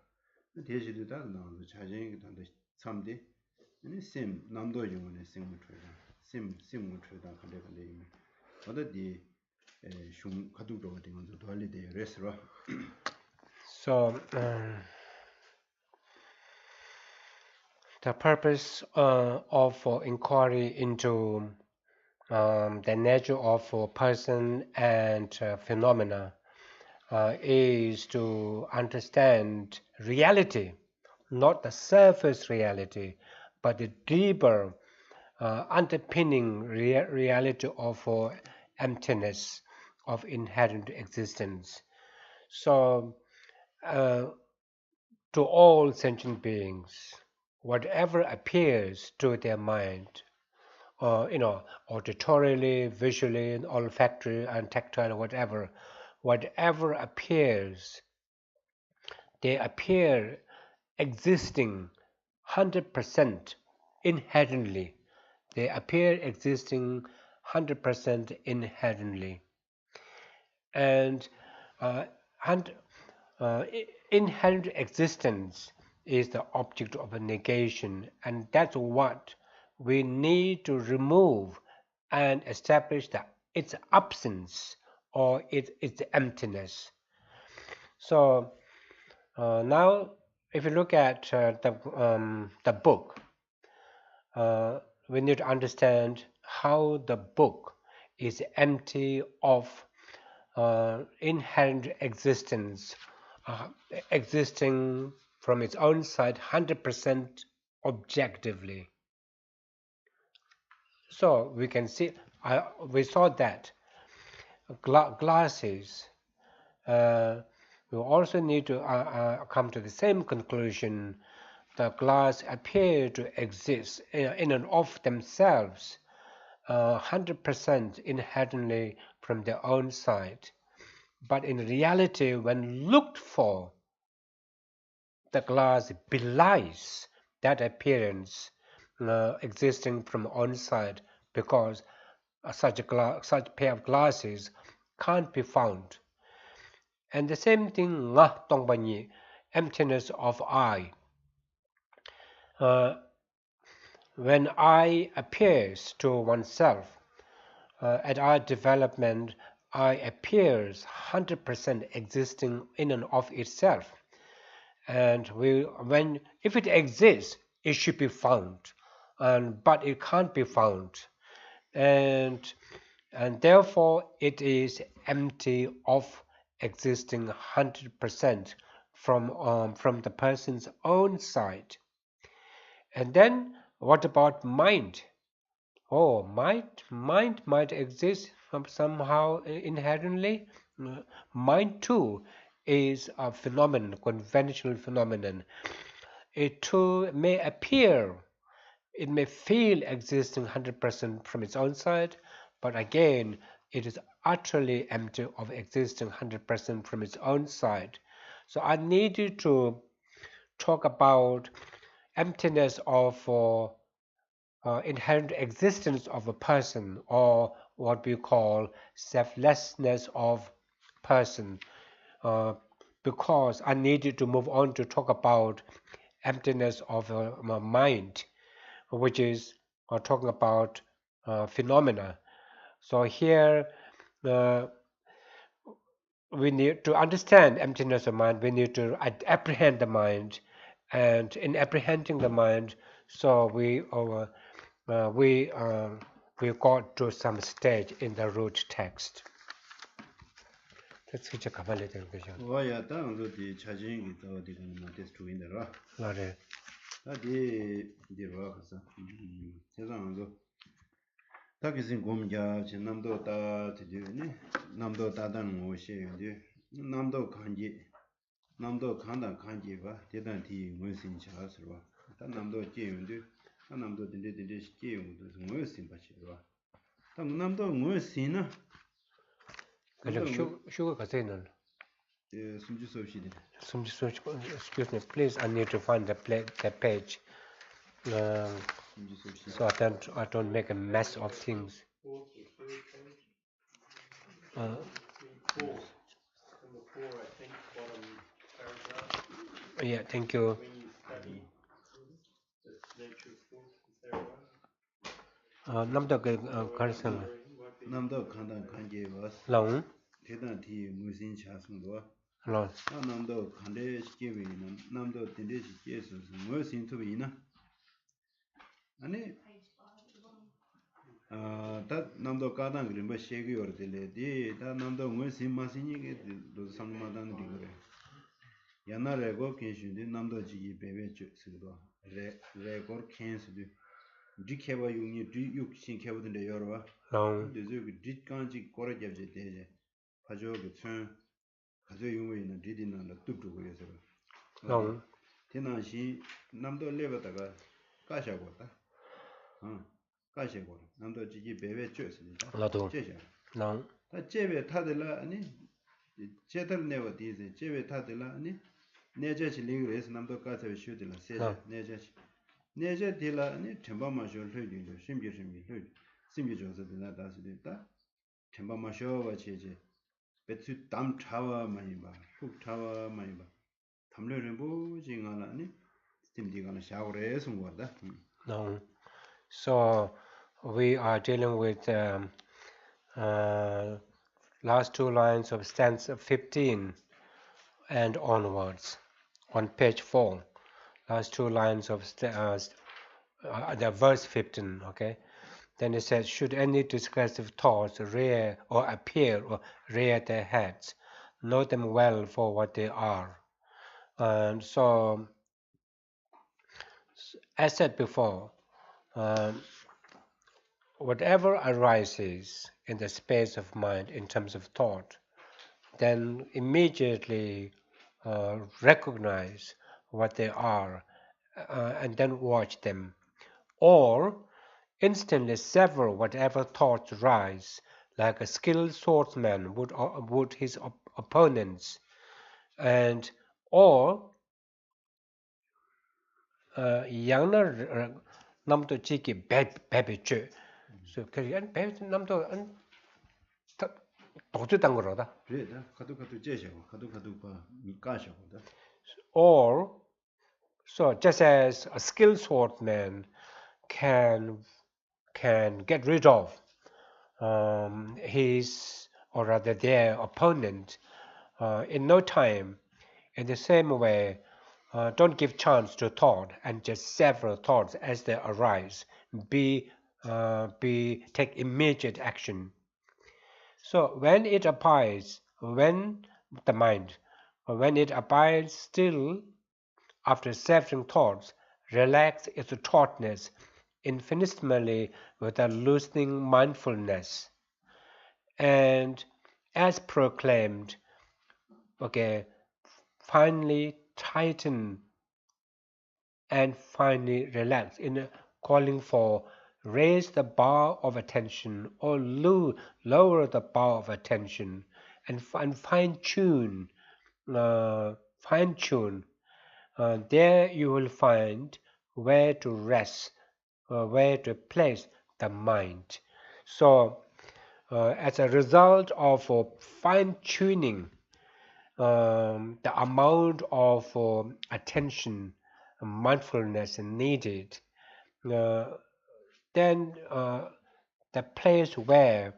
대시도 다 나도 자진이 단데 참디 아니 심 남도 용원에 심무초다 심무초다 근데 이미 어디 슝 가두도 어디 먼저 도알리데 레스로 So the purpose of inquiry into the nature of a person and phenomena is to understand reality, not the surface reality, but the deeper underpinning reality of emptiness, of inherent existence. So, to all sentient beings, whatever appears to their mind, auditorily, visually, and olfactory and tactile, whatever appears, they appear existing 100% inherently. They appear existing 100% inherently. And inherent existence is the object of a negation, and that's what we need to remove and establish its absence or its emptiness. So now, if you look at the book, we need to understand how the book is empty of inherent existence, existing from its own side 100% objectively. So we can see, we saw that glasses, we also need to come to the same conclusion. The glass appear to exist in and of themselves 100% inherently from their own side. But in reality, when looked for, the glass belies that appearance existing from on side, because such pair of glasses can't be found. And the same thing, emptiness of eye. When eye appears to oneself, at our development, eye appears 100% existing in and of itself. And if it exists, it should be found, but it can't be found, and therefore it is empty of existing 100% from the person's own side. And then what about mind? Oh, mind might exist somehow inherently. mind too is a phenomenon, conventional phenomenon. It too may appear, it may feel existing 100% from its own side, but again, it is utterly empty of existing 100% from its own side. So I need you to talk about emptiness of inherent existence of a person, or what we call selflessness of person, because I needed to move on to talk about emptiness of my mind, which is talking about phenomena. So here uh, we need to understand emptiness of mind. We need to apprehend the mind, and in apprehending the mind, so we got to some stage in the root text. That's such a cavalry vision. 와야 땅으로디 차진이 더디는 마테스 투인더라. Lore. 다디 디로와 가서 세상으로 다기신 공자 진남도 다 디디네 남도 다다는 오시는데 남도 간다 간지가 대단히 무슨 차스로 다 남도 제인데 남도 딘데 시계용도 무슨 바치로 다 남도 무슨이나 그리고 슈가 가세는 숨지 없이 excuse me, please. I need to find the page, so I don't make a mess of things. Yeah, thank you. 남도 그 가르쳐. 남도 간다 간지 왔어. 랑. 대단히 무슨 차승도. 랑. 남도 간대 시계위는 남도 딘데 시계에서 무슨 투비나. 아니 다 남도 가당 그림 뭐 시계 요르들레디 다 남도 무슨 마신이게 도 상마단 리그래. 야나레고 켄신데 남도 지기 베베 쓰도 레고 켄스도 디케바 용이 디육신 케보든데 여러와 근데 저기 디간지 꼬라잡제 되제 가져고 천 가져 용의는 디디나라 뚝뚝고 해서 대나시 남도 레버다가 까샤고다 까샤고 남도 지기 베베 쬐습니다 나도 쬐샤 난 다 쬐베 타들라 아니 제들 내가 디제 쬐베 타들라 아니 내자치 리그레스 남도 까서 슈들라 세자 내자 딜라 아니 템바마쇼 흘리고 심지 줘서 되나 다스리다 템바마쇼 같이 배츠 담 타와 많이 훅 타와 많이 담려는 보징하나 아니 스팀디가나 샤워에 숨거다 no. So we are dealing with last two lines of stanza 15 and onwards on page 4. Last two lines of the verse 15, okay? Then it says, should any discursive thoughts rear or appear or rear their heads, know them well for what they are. And so, as said before, whatever arises in the space of mind in terms of thought, then immediately recognize what they are and then watch them, or instantly sever whatever thoughts rise, like a skilled swordsman would his opponents, and or 양날 남도 지기 배배죠. So 그냥 배 남도 도주당 거로다. 그래다 가도 쬐셔 가도 봐 미까셔고다 Or so just as a skilled swordsman can get rid of his, or rather their opponent in no time, in the same way, don't give chance to thought and just several thoughts as they arise. Take immediate action. So when it abides, when it abides still after severing thoughts, relax its tautness infinitesimally with a loosening mindfulness, and as proclaimed, okay, finally tighten and finally relax in calling for raise the bar of attention or lower the bar of attention and fine tune. Fine tune. There you will find where to rest, where to place the mind. So, as a result of fine tuning the amount of attention, mindfulness needed, uh, then the place where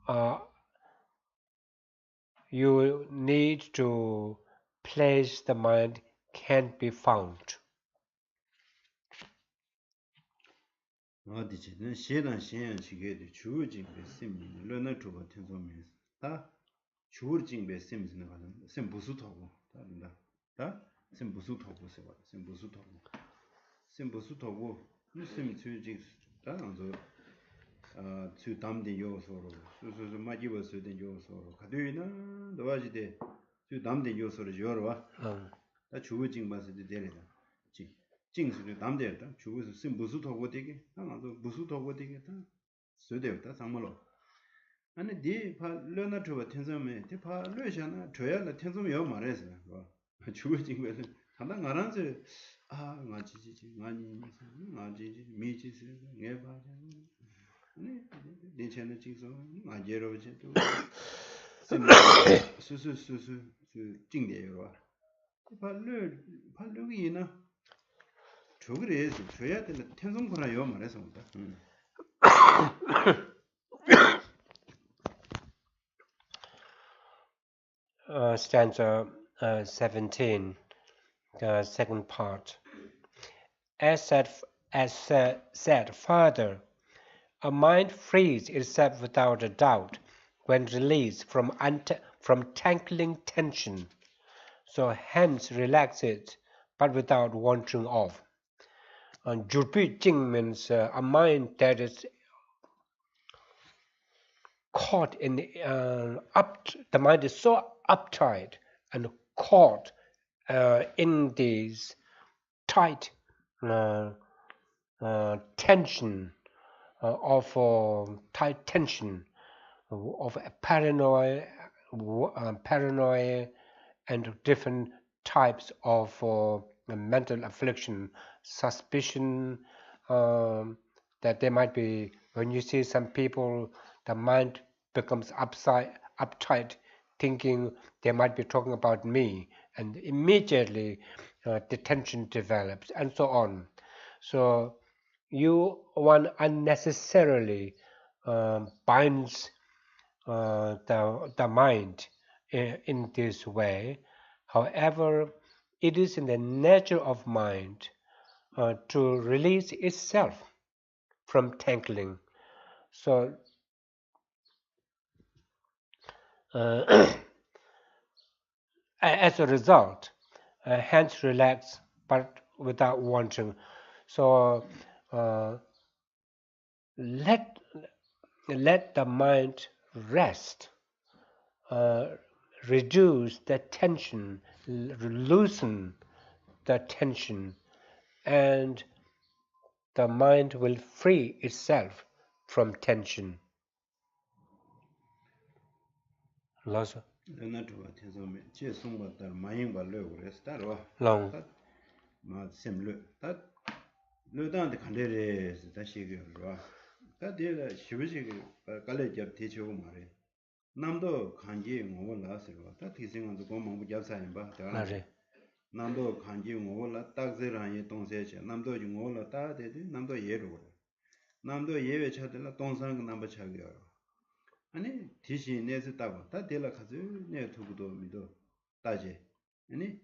uh, you need to place the mind can be found. 어디지? 시단 시행 시계도 주어진 게 셈이 르나 주고 텐소면서 다 주어진 게 셈이는 거는 셈 부수토고 다른다. 다? 셈 부수토고 세봐. 셈 부수토고. 셈 부수토고 무슨 주어진 다른서 주 담대 요소로 수수 마지버스 된 요소로 가도이나 너와지데 주 담대 요소로 요러와 다 주어진 맛을 되려다. 지 징수도 담대다. 주어서 셈 부수토고 되게 나도 부수토고 되게 다 쓰되었다 상물로 아니 디파 르나트와 텐섬에 디파 르샤나 줘야나 텐섬이 요 말해서 봐 주어진 거는 한다 가란서 아 맞지지 많이 맞지지 미지스 내봐 네 내체는 지금 맞제로지 또 수수수수 그 징대요 봐 디파 팔르기나 저그래서 줘야 되는 텐섬 거나 요 말해서 온다 Stanza 17, second part. As said further, a mind frees itself without a doubt when released from tangling tension. So hence relax it, but without wandering off. And Jurpi Jing means a mind that is caught in the mind is so uptight and caught in these tight tension tight tension of paranoia and different types of mental affliction, suspicion that there might be when you see some people, the mind becomes uptight, thinking they might be talking about me, and immediately the tension develops, and so on. So one unnecessarily binds the mind in this way. However, it is in the nature of mind to release itself from tangling. So as a result, hence relax but without wanting. So let the mind rest, reduce the tension, loosen the tension, and the mind will free itself from tension. Losa. 르나트와 텐섬에 제 송바다 마잉바 르고레스 따라와 Long. 마 셈르 다 르다한테 간데레스 다시 그러와 다 데가 시비지 깔레잡 대치고 말해 남도 간지 뭐라서와 다 티생한테 고망부 잡사인 봐 Nare. 남도 간지 뭐라 딱제라니 동세체 남도 뭐라 다 되지 남도 예로 남도 예외 차들라 동상 남부 차기요 아니 디시 내서 따고 다 데라 가서 내 두고도 믿어 따지 아니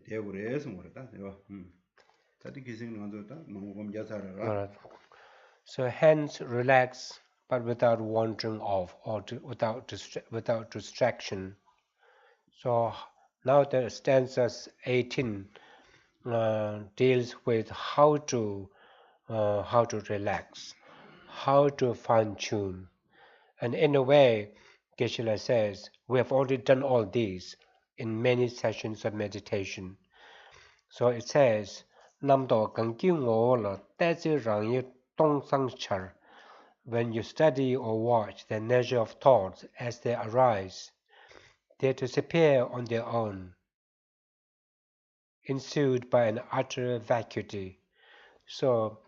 대고래서 뭐다 내가 다들 기생을 만들었다 뭐금 자살하라 So hence relax but without wandering off or without distraction. So now the stanza 18 deals with how to relax, how to fine tune, and in a way Geshe-la says, we have already done all these in many sessions of meditation. So it says, Namdo Gangkyung Ola Tezi Rangye Tong Sang Char. When you study or watch the nature of thoughts as they arise, they disappear on their own, ensued by an utter vacuity. So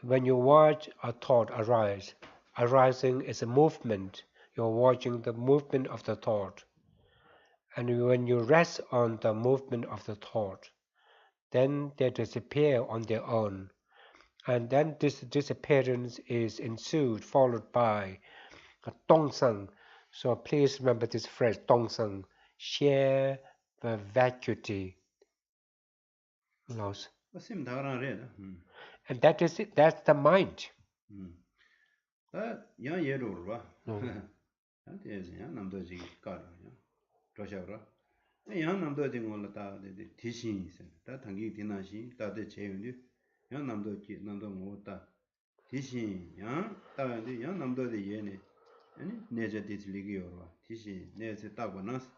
when you watch a thought arise, arising is a movement. You're watching the movement of the thought. And when you rest on the movement of the thought, then they disappear on their own. And then this disappearance is ensued, followed by a dongsang. So please remember this phrase, dongsang, share the vacuity. Loss. And that is it, that's the mind. yang namdo de ngol ta de tishin sen ta tangi dinashi ta de cheundu yang namdo ki namdo ngo ta tishin yang ta de yang namdo de yene ani neja de ligi yorwa tishin neja ta bonas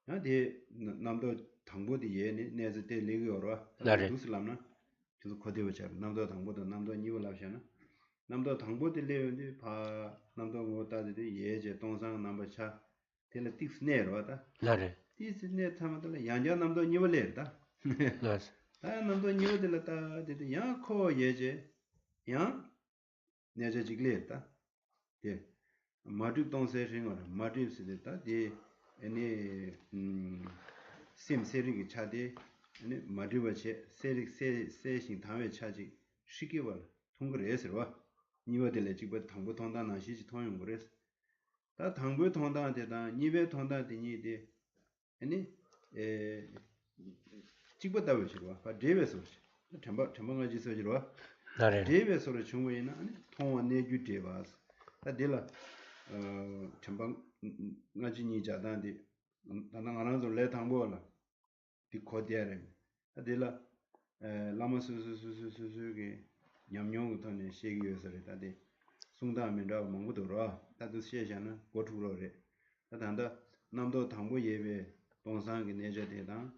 ya de namdo tangbo de yene neja de ligi yorwa duslamna 주 코데오 잘 남도 당보도 남도 니올라샤나 남도 당보도 레온디 바 남도 뭐다데 예제 동상 남바차 텔레 틱스네로다 나래 틱스네 타마들 양자 남도 니올레다 나스 다 남도 니올들다 데데 야코 예제 양 내제 지글레다 예 마드 동세 생어 마드 시데다 디 에니 심세리기 차디 아니 마드바체 세릭 세신 당외 차지 시기월 통과를 해서와 니버들 지금 당부 통단한 시지 통용 그래서 다 당부 통단한테다 니베 통단되니데 아니 에 지금 답을 주와 바 데베서 템방가지 서지와 나래 데베서로 중고에는 아니 통원 내주 데바스 다 데라 템방 가지니 자단데 나는 안아서 레 당부라 디코디아레 아딜라 라마스스스스스게 냠뇽부터네 시기여서래 다데 송다면도 몽부도로 다도 시에잖아 고투로래 다단다 남도 당부 예배 동상게 내저대다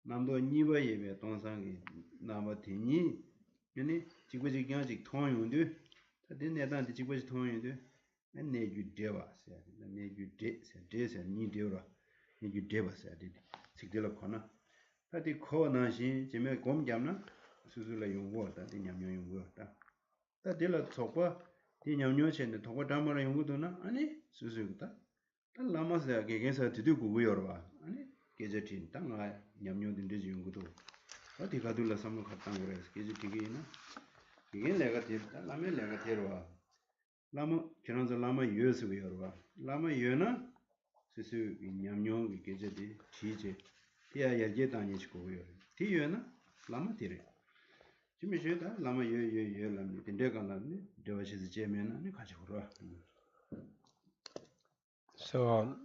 남도 니버 예배 동상게 나머티니 아니 지구지 경직 통용도 다데 내단데 지구지 통용도 내주 되와서 내주 데서 니 되어라 내주 되와서 되디 sikdela khona tadi kho na shin jeme gom jamna susula yongwo ta de nyamyo yongwo ta ta de la tsokwa de nyamyo chen de thokwa damara yongwo do na ani susu ta ta lama sa ge ge sa tidu gu yor ba ani ge je tin ta nga nyamyo din de yongwo do ta de ga du la sam kha tang re ge je ti ge na ge le ga ti ta lama le ga ti ro ba lama kiran za lama yu su yor ba lama yu na 수수 냠뇽 게제디 티제 티야 야제 다니 치고요 티여나 라마 티레 지미제다 라마 예예예 라미 딘데간라니 데와시즈 제면은 같이 걸어 So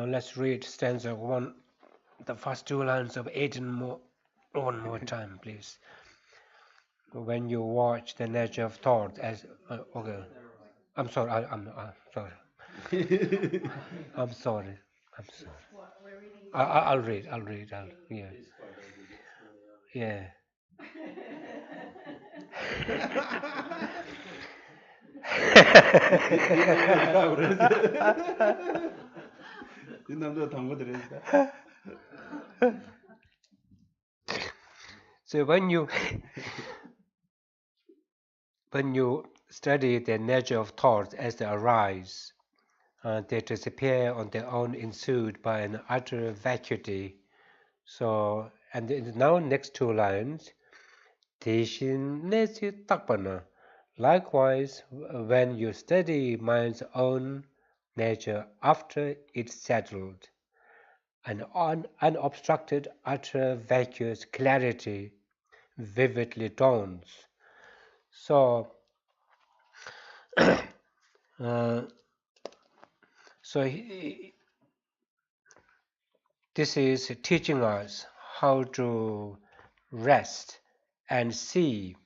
let's read stanza 1, the first two lines of 8 one more time, please. When you watch the nature of thought as okay. I'm sorry. I'm sorry. I'm sorry. I'm sorry. I'll read. Yeah. Yeah. So when you study the nature of thoughts as they arise, they disappear on their own, ensued by an utter vacuity. So, and now next two lines, 대신 내지 딱바나. Likewise, when you study mind's own nature after it's settled, an unobstructed, utter, vacuous clarity vividly dawns. So, this is teaching us how to rest and see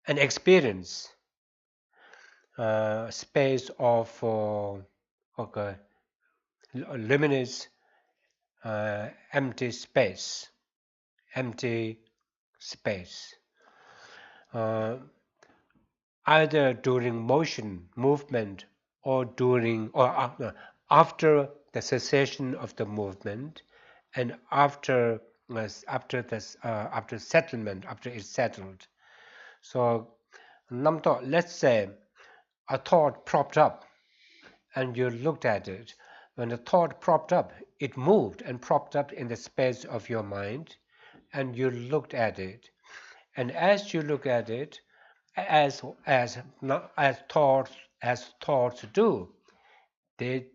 an experience, space of okay, luminous empty space, empty space. Either during motion, movement, or during or after the cessation of the movement, and after settlement, after it's settled. So, let's say a thought propped up, and you looked at it. When the thought propped up, it moved and propped up in the space of your mind, and you looked at it. And as you look at it, as thoughts do, they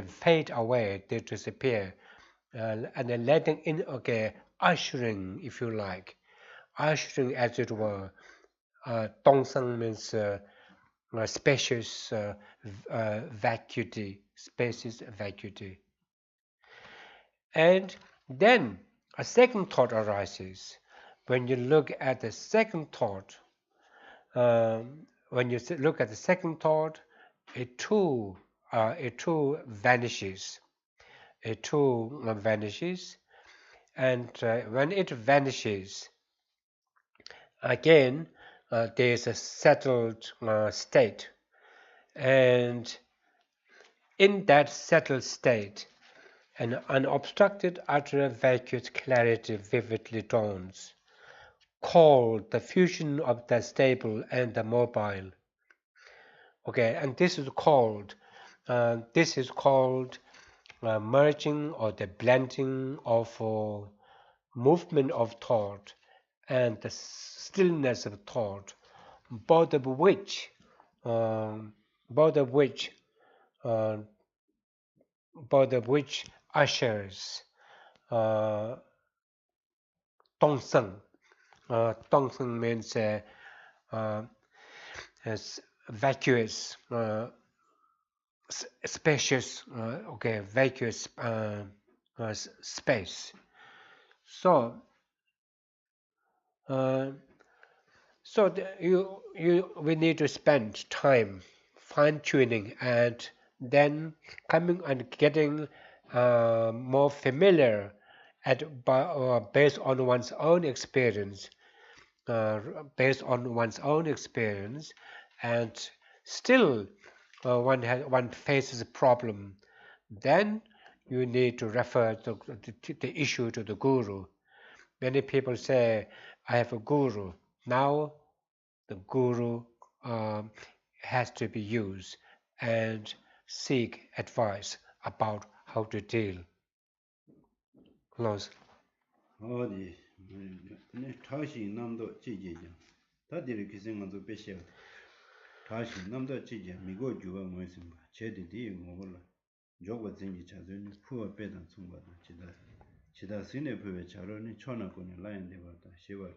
fade away, they disappear, and then letting in, okay, ushering, if you like, ushering, as it were. Dongsang means spacious vacuity, spacious vacuity. And then a second thought arises. When you look at the second thought, when you look at the second thought, it too vanishes. It too vanishes, and when it vanishes, again, there is a settled state, and in that settled state, an unobstructed, utter, vacuous clarity vividly dawns, called the fusion of the stable and the mobile. Okay, and this is called merging or the blending of movement of thought and the stillness of thought, both of which, um, both of which, uh, both of which ushers Dongseng. Dongseng means as vacuous, spacious, okay, vacuous space. So, we need to spend time fine tuning and then coming and getting more familiar based on one's own experience, and still one faces a problem. Then you need to refer the issue to the guru. Many people say, I have a guru. Now the guru has to be used and seek advice about how to deal. Close. 어디 네 다시 남도 지지죠. 다들 기생한테 배셔. 다시 남도 지지 미고 주가 뭐였습니다. 제디디 뭐걸라. 저거 생기 자전이 푸어 빼다 총받아 지다 신의 부에 자로니 쳐나고는 라인데 봤다. 시월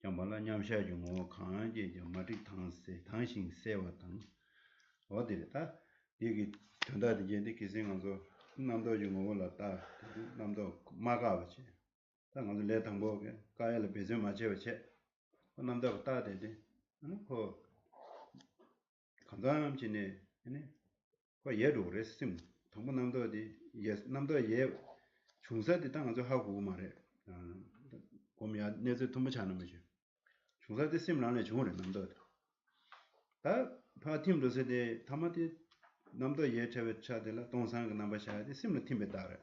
장발라 냠샤주 뭐 강하게 좀 마디 당신 세와 당 어디다 여기 전다디 제디 기생한테 남도 좀 뭐걸라 남도 마가버지 당한테 내 당보게 가야를 배제 맞춰버체 남도 따대데 그 감담진에 그 예로 그랬음 동부 남도디 예 남도 예 중사디 땅에서 하고 말해 곰이야 내서 돈 못하는 거지 중사디 심란에 중을 남도 다 파팀도 세대 타마디 남도 예 차베차들라 동상 그 남바 샤디 심르 팀에 따라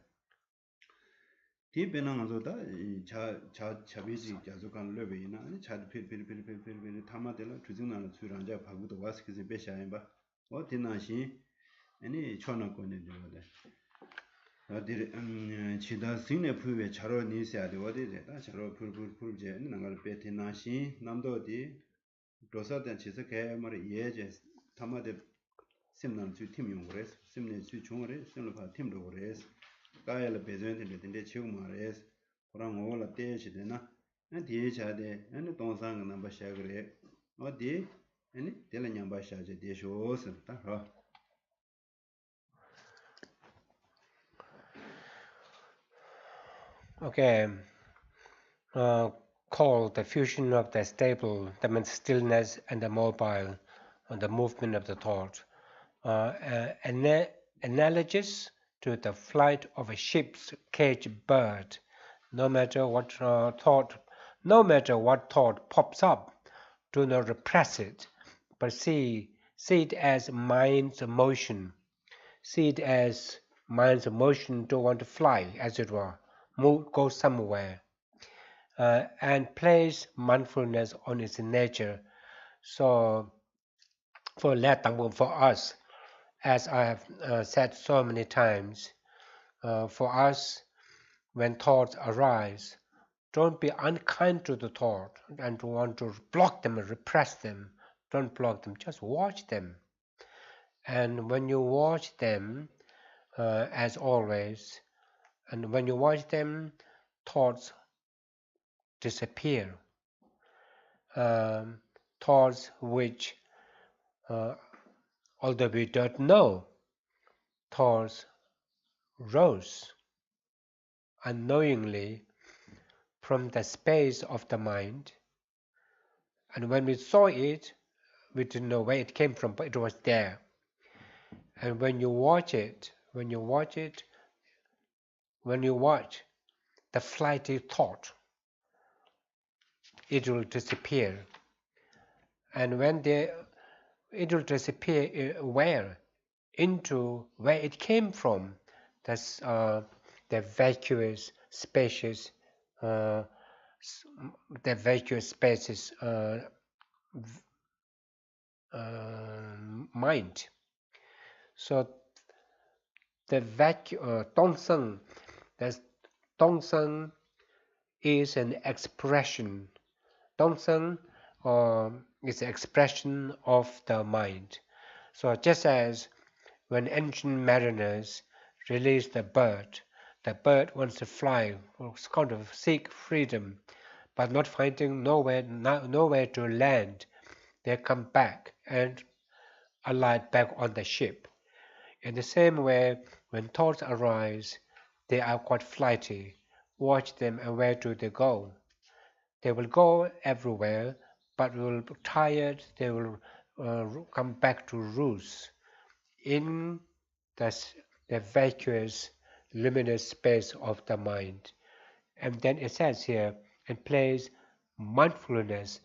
디베나가서다 자 차비지 자주간 레베이나 아니 차 필필 타마들라 주증나는 수란자 바구도 와스키즈 베샤인 봐 어디나시 아니 초나고네 되거든 어디 지다 신의 부에 자로 니세야 돼 어디다 자로 풀제 나갈 베티나시 남도디 도사된 지석에 말이 예제 타마데 심난 주 팀용 그래서 심내 주 중으로 심을 팀도 그래서 가야를 배전인데 근데 지금 말해서 그런 거를 떼시되나 뒤에 자대 아니 동상 넘버 샤 그래 어디 아니 텔레 냠바 샤제 대쇼스 다 Okay. called the fusion of the stable, that means stillness, and the mobile, and the movement of the thought, analogous to the flight of a ship's caged bird. No matter what thought pops up, do not repress it, but see it as mind's motion. See it as mind's motion to want to fly, as it were, go somewhere, and place mindfulness on its nature. So, for us, as I have said so many times, for us, when thoughts arise, don't be unkind to the thought and want to block them and repress them. Don't block them, just watch them. And when you watch them, as always, and when you watch them, thoughts disappear. Thoughts which, although we don't know, thoughts rose unknowingly from the space of the mind. And when we saw it, we didn't know where it came from, but it was there. And when you watch the flighty thought, it will disappear. And when it will disappear where? Into where it came from. That's the vacuous, spacious, mind. So the Dongsen, that's Dongsen is an expression. Dongsen is an expression of the mind. So just as when ancient mariners released the bird wants to fly, kind of seek freedom, but not finding nowhere to land. They come back and alight back on the ship. In the same way, when thoughts arise, they are quite flighty. Watch them, and where do they go? They will go everywhere, but will be tired. They will come back to roost in the vacuous, luminous space of the mind. And then it says here, and place mindfulness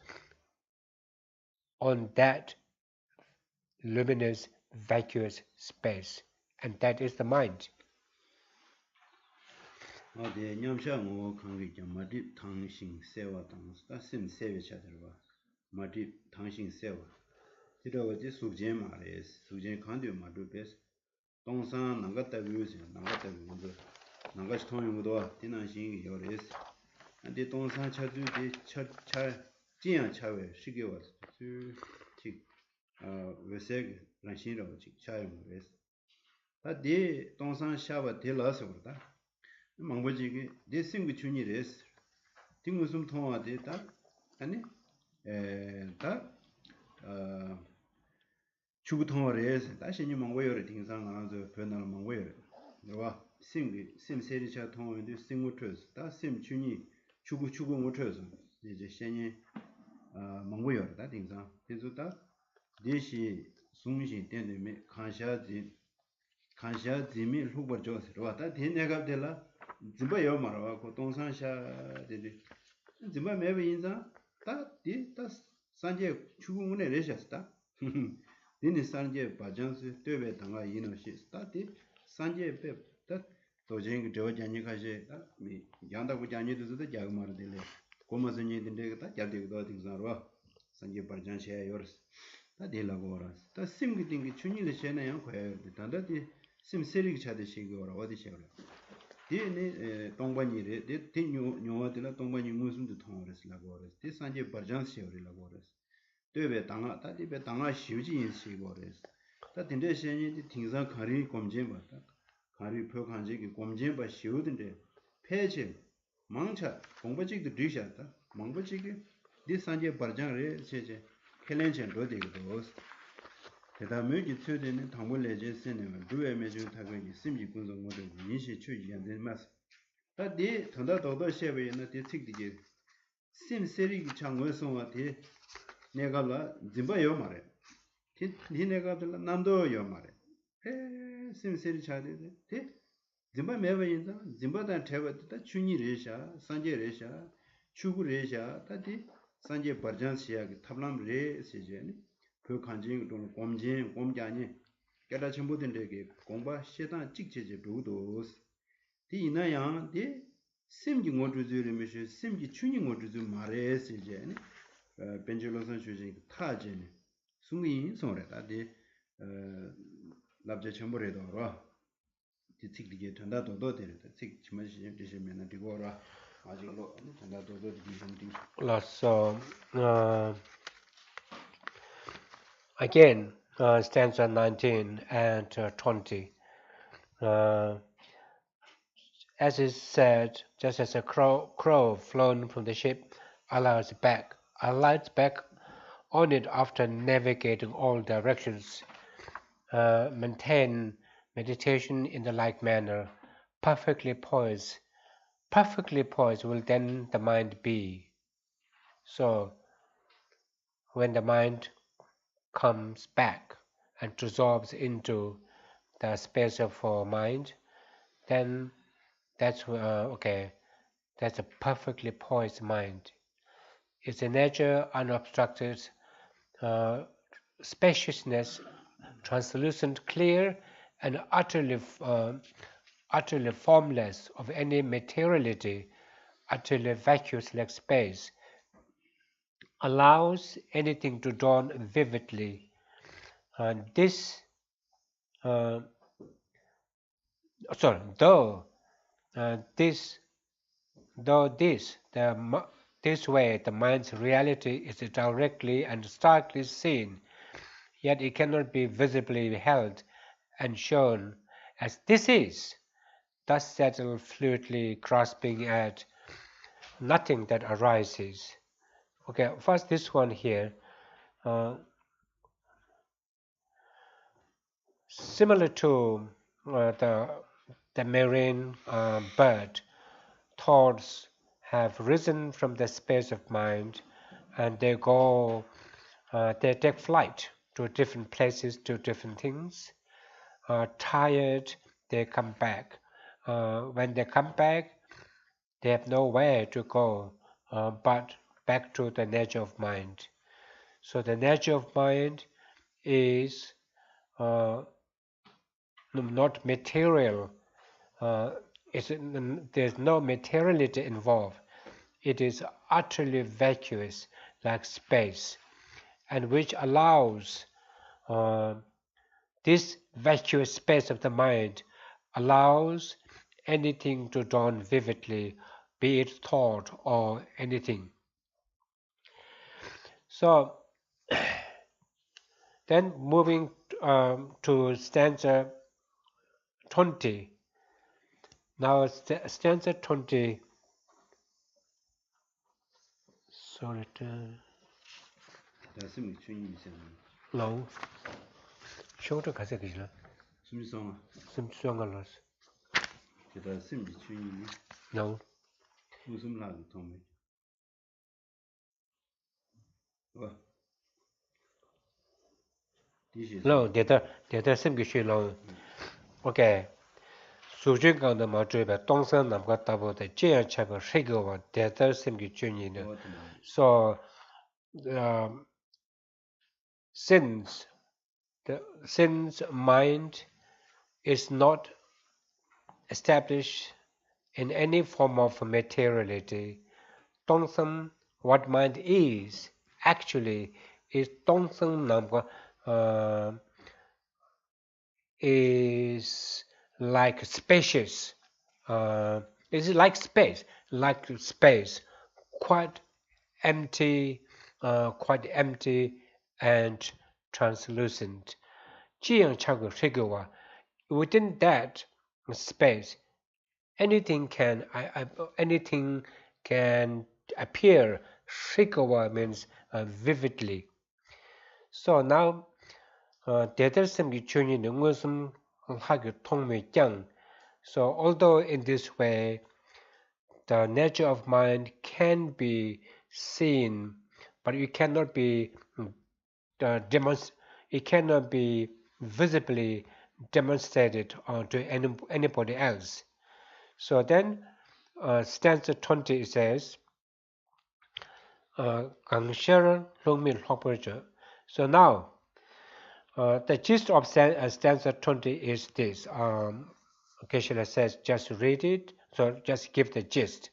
on that luminous, vacuous space. And that is the mind. 어디 냠샤고 강기 좀 마디 당신 세와 당스다 심 세베 차들바 마디 당신 세와 이러고지 수제 말에 수제 간디 마도 베스 동산 나갔다 위우지 나갔다 위우지 나가시 통용도 디난신 요레스 안디 동산 차주디 차차 지양 차외 시계와 즉 외색 란신로 즉 차용레스 다디 동산 샤바 딜라서 그러다 망보지기 데싱기 춘이레스 딩무숨 통화데 다 아니 에다 추구 통화레스 다시니 망고요레 딩상 안서 변날 망고요레 너와 싱기 심세리차 통화인데 싱무트스 다심 춘이 추구 못해서 이제 신이 망고요레 다 딩상 그래서다 대시 숨시 때문에 간샤지미 후버져서 와다 대내갑들라 지바요 말아 고 동산샤 되지 지바 매베 인자 다 산제 추궁문에 레셨다 니니 산제 바장스 되베 당가 이노시 스타티 산제 베다 도쟁 저자니 가시 미 양다고 자니도도 자고 말들래 고마선이 된데가 자되고 딩자로 산제 바장샤 요르스 다 딜라고라 다 심기 딩기 춘이를 챤나요 거야 단다디 심세리기 차대시기 오라 어디셔라 디네 동반이레 디 뇨와들라 동반이 무슨도 통어레스라고레스 디 산제 버전시오리라고레스 되베 당아 다디베 당아 시우지 인시고레스 다 딘데 셴이 딩상 가리 검제바다 가리 표간지기 검제바 시우든데 폐제 망차 공부직도 뒤샤다 망부직이 디 산제 버전레 제제 켈렌젠 로데기도 대담의 기초되는 당물레제 쓰는 두에 매주 타고니 심지 군성 모델 인시 추이한데 마스 다디 단다도도 셰베는 대책디게 sim seri changwe songwa the negabla zimba yo mare thi negabla namdo yo mare sim seri chade the zimba meba yinza zimba dan theba ta chuni resha sanje resha chugu resha ta di sanje barjan siya ki tablam re seje ni pyo kanjing dong gomjin gomjani kera chenpo den de gomba shedan chikcheje budos di inayang di simji ngotuzu rimishu simji chuni ngotuzu mare seje ni benjolosan shujin taje ni sungi yin songre ta di labja chenpo re do ro di tsik dige tanda dodo tere tsik chimashi dishe mena digo ro aji lo tanda dodo di shimdi So again, stanza 19 and 20. As is said, just as a crow flown from the ship alights back on it after navigating all directions, maintain meditation in the like manner, perfectly poised will then the mind be. So when the mind comes back and dissolves into the space of mind, then that's that's a perfectly poised mind. It's a nature unobstructed, spaciousness, translucent, clear, and utterly formless of any materiality, utterly vacuous like space, allows anything to dawn vividly. And this, though this way the mind's reality is directly and starkly seen, yet it cannot be visibly held and shown as this is, thus settle fluidly grasping at nothing that arises. Okay, first this one here, similar to the marine bird, thoughts have risen from the space of mind, and they take flight to different places, to different things. Tired, they come back. When they come back, they have nowhere to go but back to the nature of mind. So the nature of mind is not material. There's no materiality involved. It is utterly vacuous, like space, and which allows this vacuous space of the mind allows anything to dawn vividly, be it thought or anything. So then moving to stanza 20. Now stanza 20. Sorry. da sim chuni sen No. Shorter 가서 그지라. sumi songa 좀 수영할라. da sim chuni No. musum la tome wa No, 대다 생기시로. 오케이. 수준강의 마주에 동선 남과 따보다 제한차가 세계와 대다 생기준이네. So since mind is not established in any form of materiality, Tongsam, what mind is, actually is Tongsam Namga is like spacious. Is like space, quite empty, and translucent. Within that space, anything can appear. Shigawa means vividly. So now, so although in this way the nature of mind can be seen, but it cannot be it cannot be visibly demonstrated to anybody else. So then, stanza 20 says, "강셔를 농민 확보죠." So now, the gist of stanza 20 is this. Geshe-la says, just read it, so just give the gist.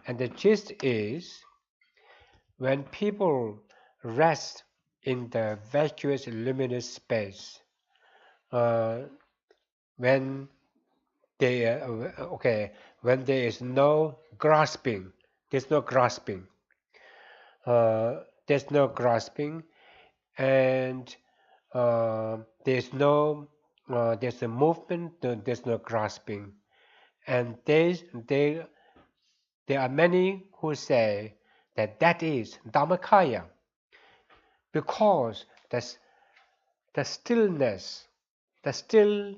And the gist is, when people rest in the vacuous luminous space, when they when there is no grasping, there's no grasping, and there's a movement, there's no grasping, and there are many who say that is Dhammakaya, because the stillness, the still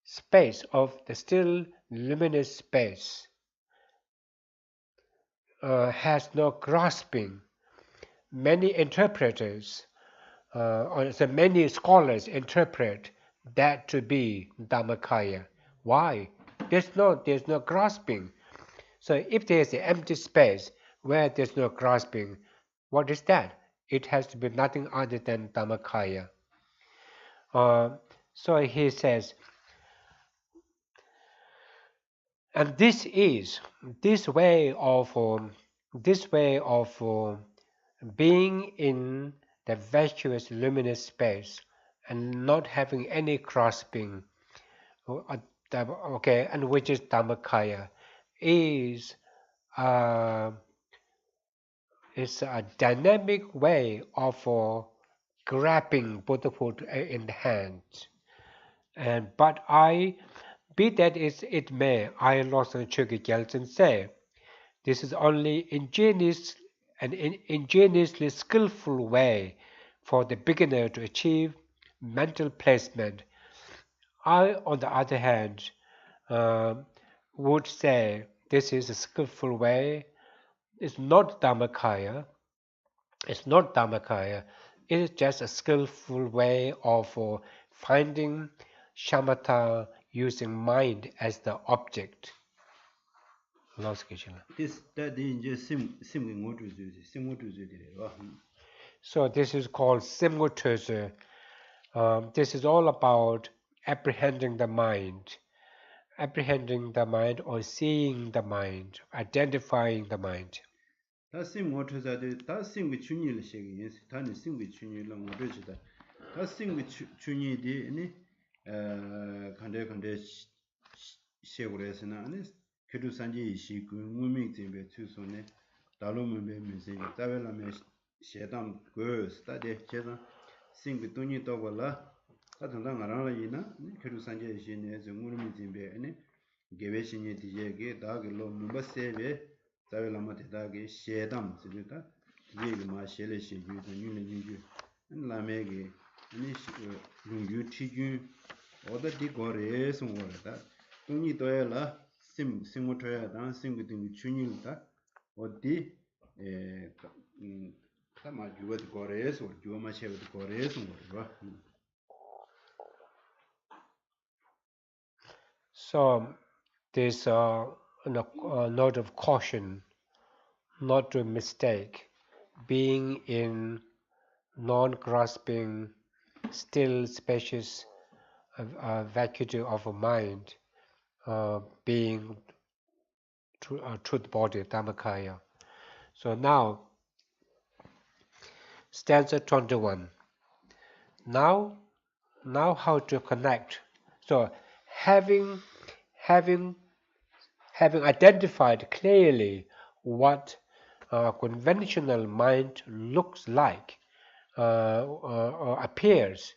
space of the still luminous space has no grasping. Many interpreters, or so many scholars interpret that to be Dhammakaya. Why? There's no grasping. So if there's an empty space where there's no grasping, what is that? It has to be nothing other than Dhammakaya. So he says, and this way of being in the vacuous luminous space and not having any grasping, and which is Dhammakaya, is a dynamic way of grabbing Buddhahood in the hand. But be that as it may, I, Lawson Chogi Gyaltsen, say, this is only an ingeniously skillful way for the beginner to achieve mental placement. I, on the other hand, would say this is a skillful way. It's not Dhammakaya. It's not Dhammakaya. It is just a skillful way of finding shamatha using mind as the object. So this is called Simgotöse. This is all about apprehending the mind or seeing the mind, identifying the mind. Kedu sanje ishi ku ngumi zimbe tsune dalo mbe mse tabela me shedam go stade cheda sing bituni to wala atanda ngarala yina kedu sanje ishi ne ngumi zimbe ne gebe shinye dije ge dage lo mba sebe tabela ma dage shedam zibita ye ma shele shi ju nyule nyuje la mege ni lungyu tiju oda di gore sungora da tuni toela simgotoya dan simgoting chunyilta odi tama juwa de gores or juwa ma chewa de gores or So there's a note of caution not to mistake being in non-grasping, still spacious vacuity of a mind, being truth body, Dhammakaya. So now, stanza 21. Now how to connect. So having identified clearly what conventional mind looks like, or appears,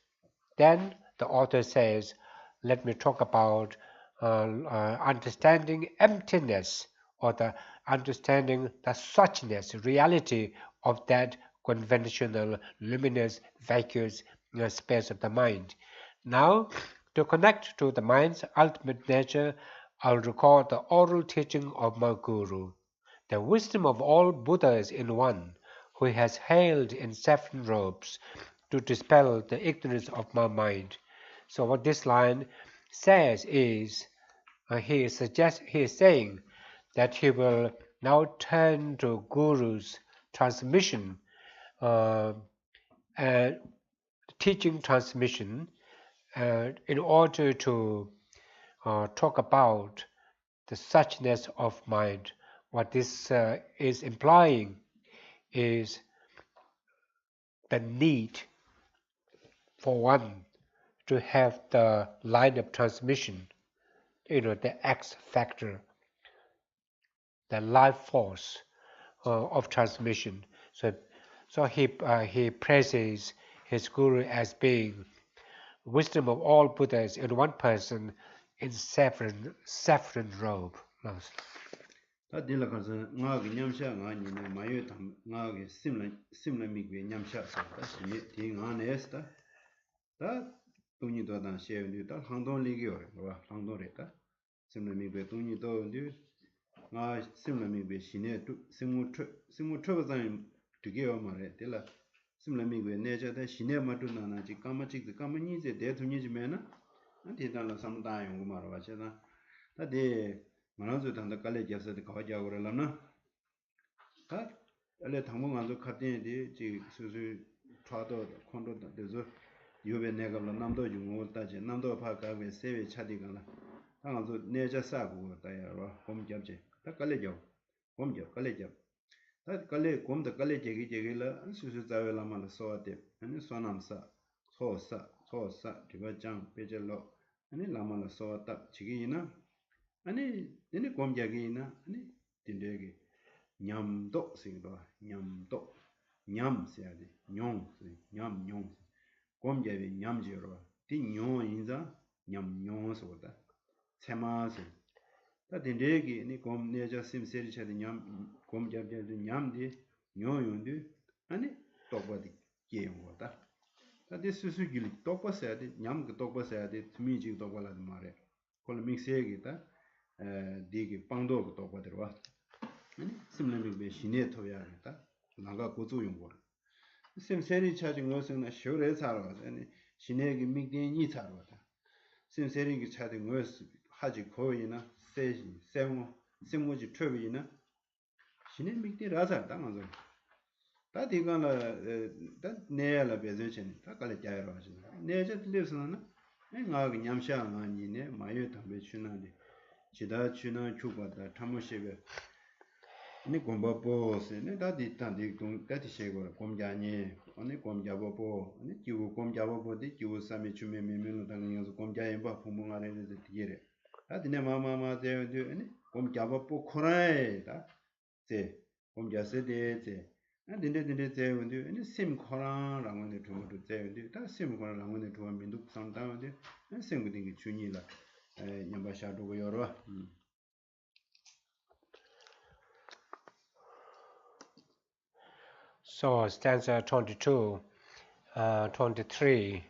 then the author says, let me talk about understanding emptiness, or the understanding the suchness, reality of that conventional luminous vacuous space of the mind. Now, to connect to the mind's ultimate nature, I'll recall the oral teaching of my guru. the wisdom of all Buddhas in one, who has hailed in saffron robes to dispel the ignorance of my mind. So what this line says is, he is saying that he will now turn to Guru's transmission and teaching transmission in order to talk about the suchness of mind. What this is implying is the need for one to have the line of transmission, the X factor, the life force of transmission. So he praises his guru as being wisdom of all Buddhas in one person in saffron robe. 다 딜라 가서 나가 냠샤 나니네 마요 담 나가 심라 미게 냠샤 다 시니 디 나네스다 다 돈이도 다 셰운디 다 항동 리기요 봐 항동레다 심라 미게 돈이도 인디 나 심라 미게 시네 두 심무 트버산 되게요 말에 딜라 심라 미게 내자다 시네 마도 나나지 까마직도 까마니제 대투니지메나 안디달라 삼다용 고 말어 봐잖아 다데 만화도 단다 깔래 잡서도 가자 그러려나 다 알레 당분 안도 카드에디 지 수수 차도 콘도도 되서 요베 내가 남도 중고 따지 남도 파가베 세베 차디가나 당아도 내자 싸고 따야로 봄 잡지 다 깔래 잡 봄잡 깔래 잡다 깔래 곰도 깔래 제기라 수수 자벨라만 소아데 아니 소남사 소사 디바장 베젤로 아니 라만 소아다 지기나 아니 얘네 곰자기나 아니 딘데기 냠도 생도 냠도 냠세야지 냠 곰자비 냠지로 딘뇨 인자 냠뇨소다 세마세 다 딘데기 니 곰내자 심세리 차디 냠 곰자비도 냠디 뇨요인데 아니 똑바디 게용거다 다디 수수길 똑바세야디 냠그 똑바세야디 투미지 똑바라도 말해 콜 믹스해기다 디기 빵도 또 거들어 아니 심lem이 신에 토야겠다 나가 고조용 거 심세리 찾은 것은 쇼레 살아 아니 신에게 미견이 살아다 심세리기 찾은 것은 하지 거이나 세지 세모 심무지 트비나 신에 미견라서 당하죠 다 디가나 다 내야라 베제신 다 깔래 자야로 하시네 내제 들려서는 내가 냠샤 아니네 마요 담배 추나데 지다 추나 추바다 타모시베 니 곰바보세 네 다디 탄디 동 다디 셰고 곰자니 아니 곰자보보 아니 기우 곰자보보디 기우 사미 추메 메메노 당연히 곰자에 바 풍풍하래데 디게레 다디네 마마마 제데 아니 곰자보보 코라에다 제 곰자세데 제 딘데 제운데 아니 심 코라 라고네 두모도 제운데 다 심 코라 라고네 두모 민두 상다운데 생구딩이 주니라 냠바샤도 요러 So stanza 22, 23,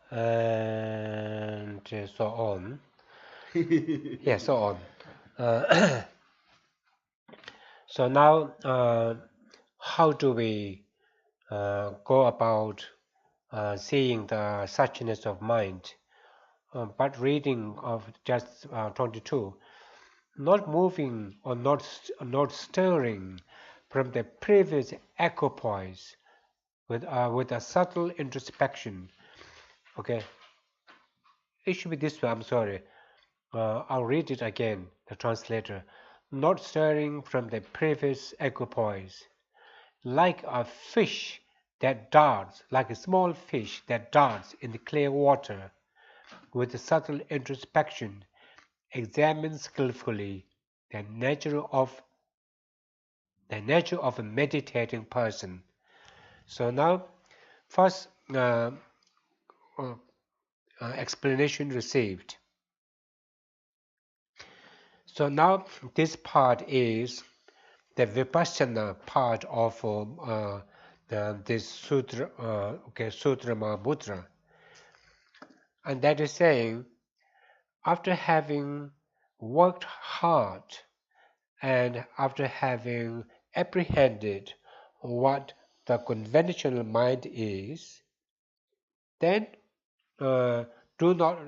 and so on. Yeah, so on. So now, how do we go about seeing the suchness of mind? But reading of just 22, not moving or not stirring from the previous equipoise with a subtle introspection. Okay, it should be this way. I'm sorry. I'll read it again. The translator, not stirring from the previous equipoise, like a fish that darts, like a small fish that darts in the clear water, with a subtle introspection, examines skillfully the nature of a meditating person. So now, first explanation received. So now this part is the Vipassana part of this sutra, Sutra Mahamudra, and that is saying, after having worked hard and after having apprehended what the conventional mind is, then do not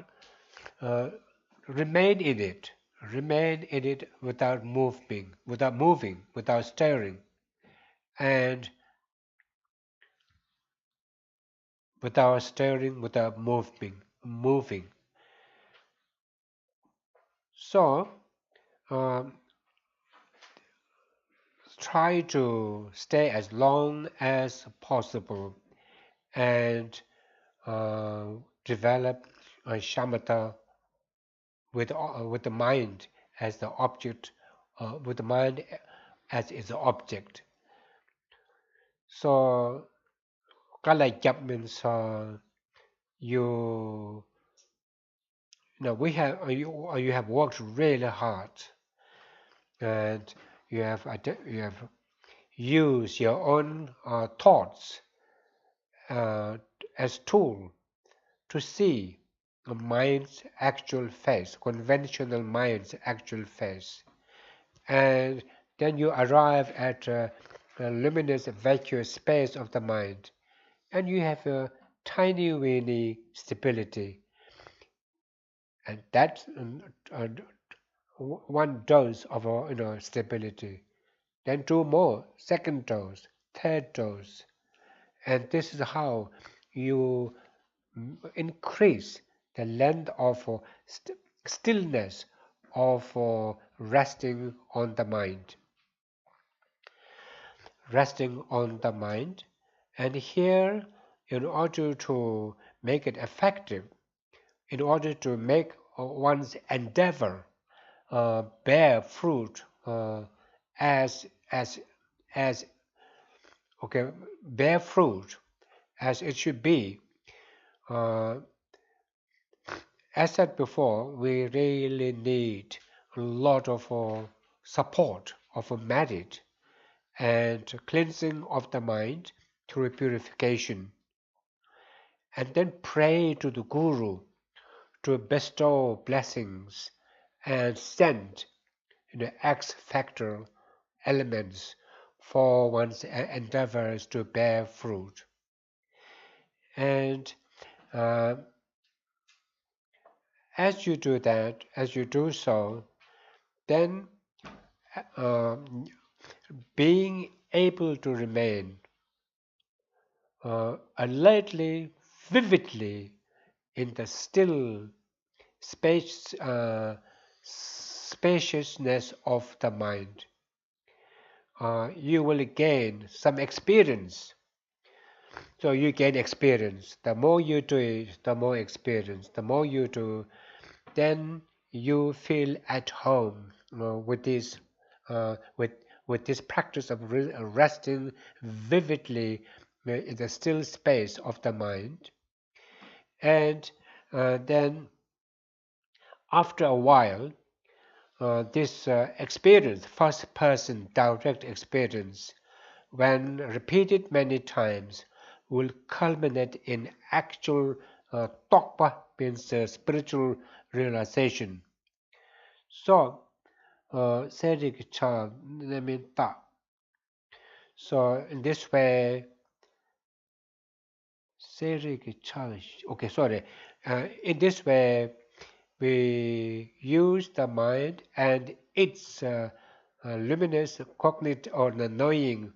uh, remain in it. Remain in it without moving, without stirring, and without moving. So um, try to stay as long as possible and develop shamatha with the mind as the object, with the mind as its object. So, Kalajap means you, you have worked really hard, and you have used your own thoughts as tool to see a mind's actual face, conventional mind's actual face, and then you arrive at a luminous vacuous space of the mind, and you have a tiny weeny stability, and that's one dose of stability. Then two more, second dose, third dose, and this is how you increase the length of stillness of resting on the mind. Resting on the mind, and here, in order to make it effective, in order to make one's endeavor bear fruit as as as okay bear fruit as it should be. As said before, we really need a lot of support of a merit and cleansing of the mind through purification, and then pray to the Guru to bestow blessings and send X factor elements for one's endeavors to bear fruit. And as you do that, as you do so, then being able to remain alertly, vividly in the still spaciousness of the mind, you will gain some experience. So you gain experience. The more you do it, the more experience. The more you do, then you feel at home with this with this practice of resting vividly in the still space of the mind. And then after a while, this experience, first person direct experience, when repeated many times, will culminate in actual tokpa, means spiritual realization. So, Serikcha, ta. So in this way, okay, sorry. In this way, we use the mind and its luminous cognitive or the knowing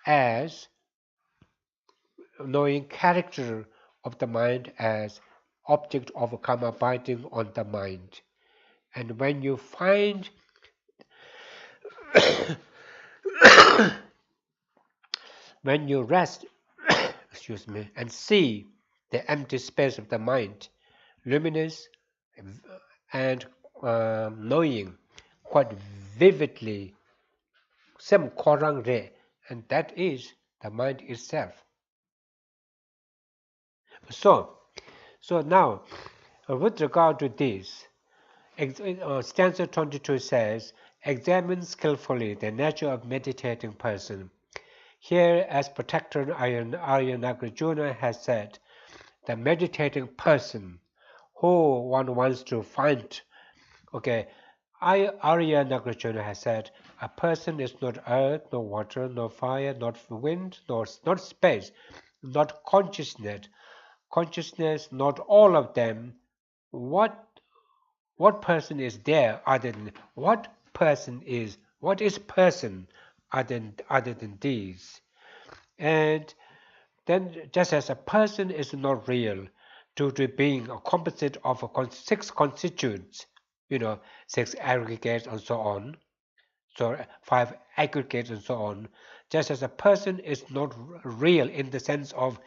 as knowing character of the mind as object of karma biting on the mind. And when you find when you rest excuse me, and see the empty space of the mind, luminous and knowing quite vividly, sem korang re, and that is the mind itself. So now, with regard to this, stanza 22 says, examine skillfully the nature of meditating person. Here, as protector Nagarjuna has said, the meditating person who one wants to find, okay, Arya Nagarjuna has said, a person is not earth, nor water, nor fire, not wind, not space, not consciousness, not all of them. What person is there other than what is person other than these? And then just as a person is not real due to being a composite of six constituents, 6 aggregates and so on, so 5 aggregates and so on, just as a person is not real in the sense of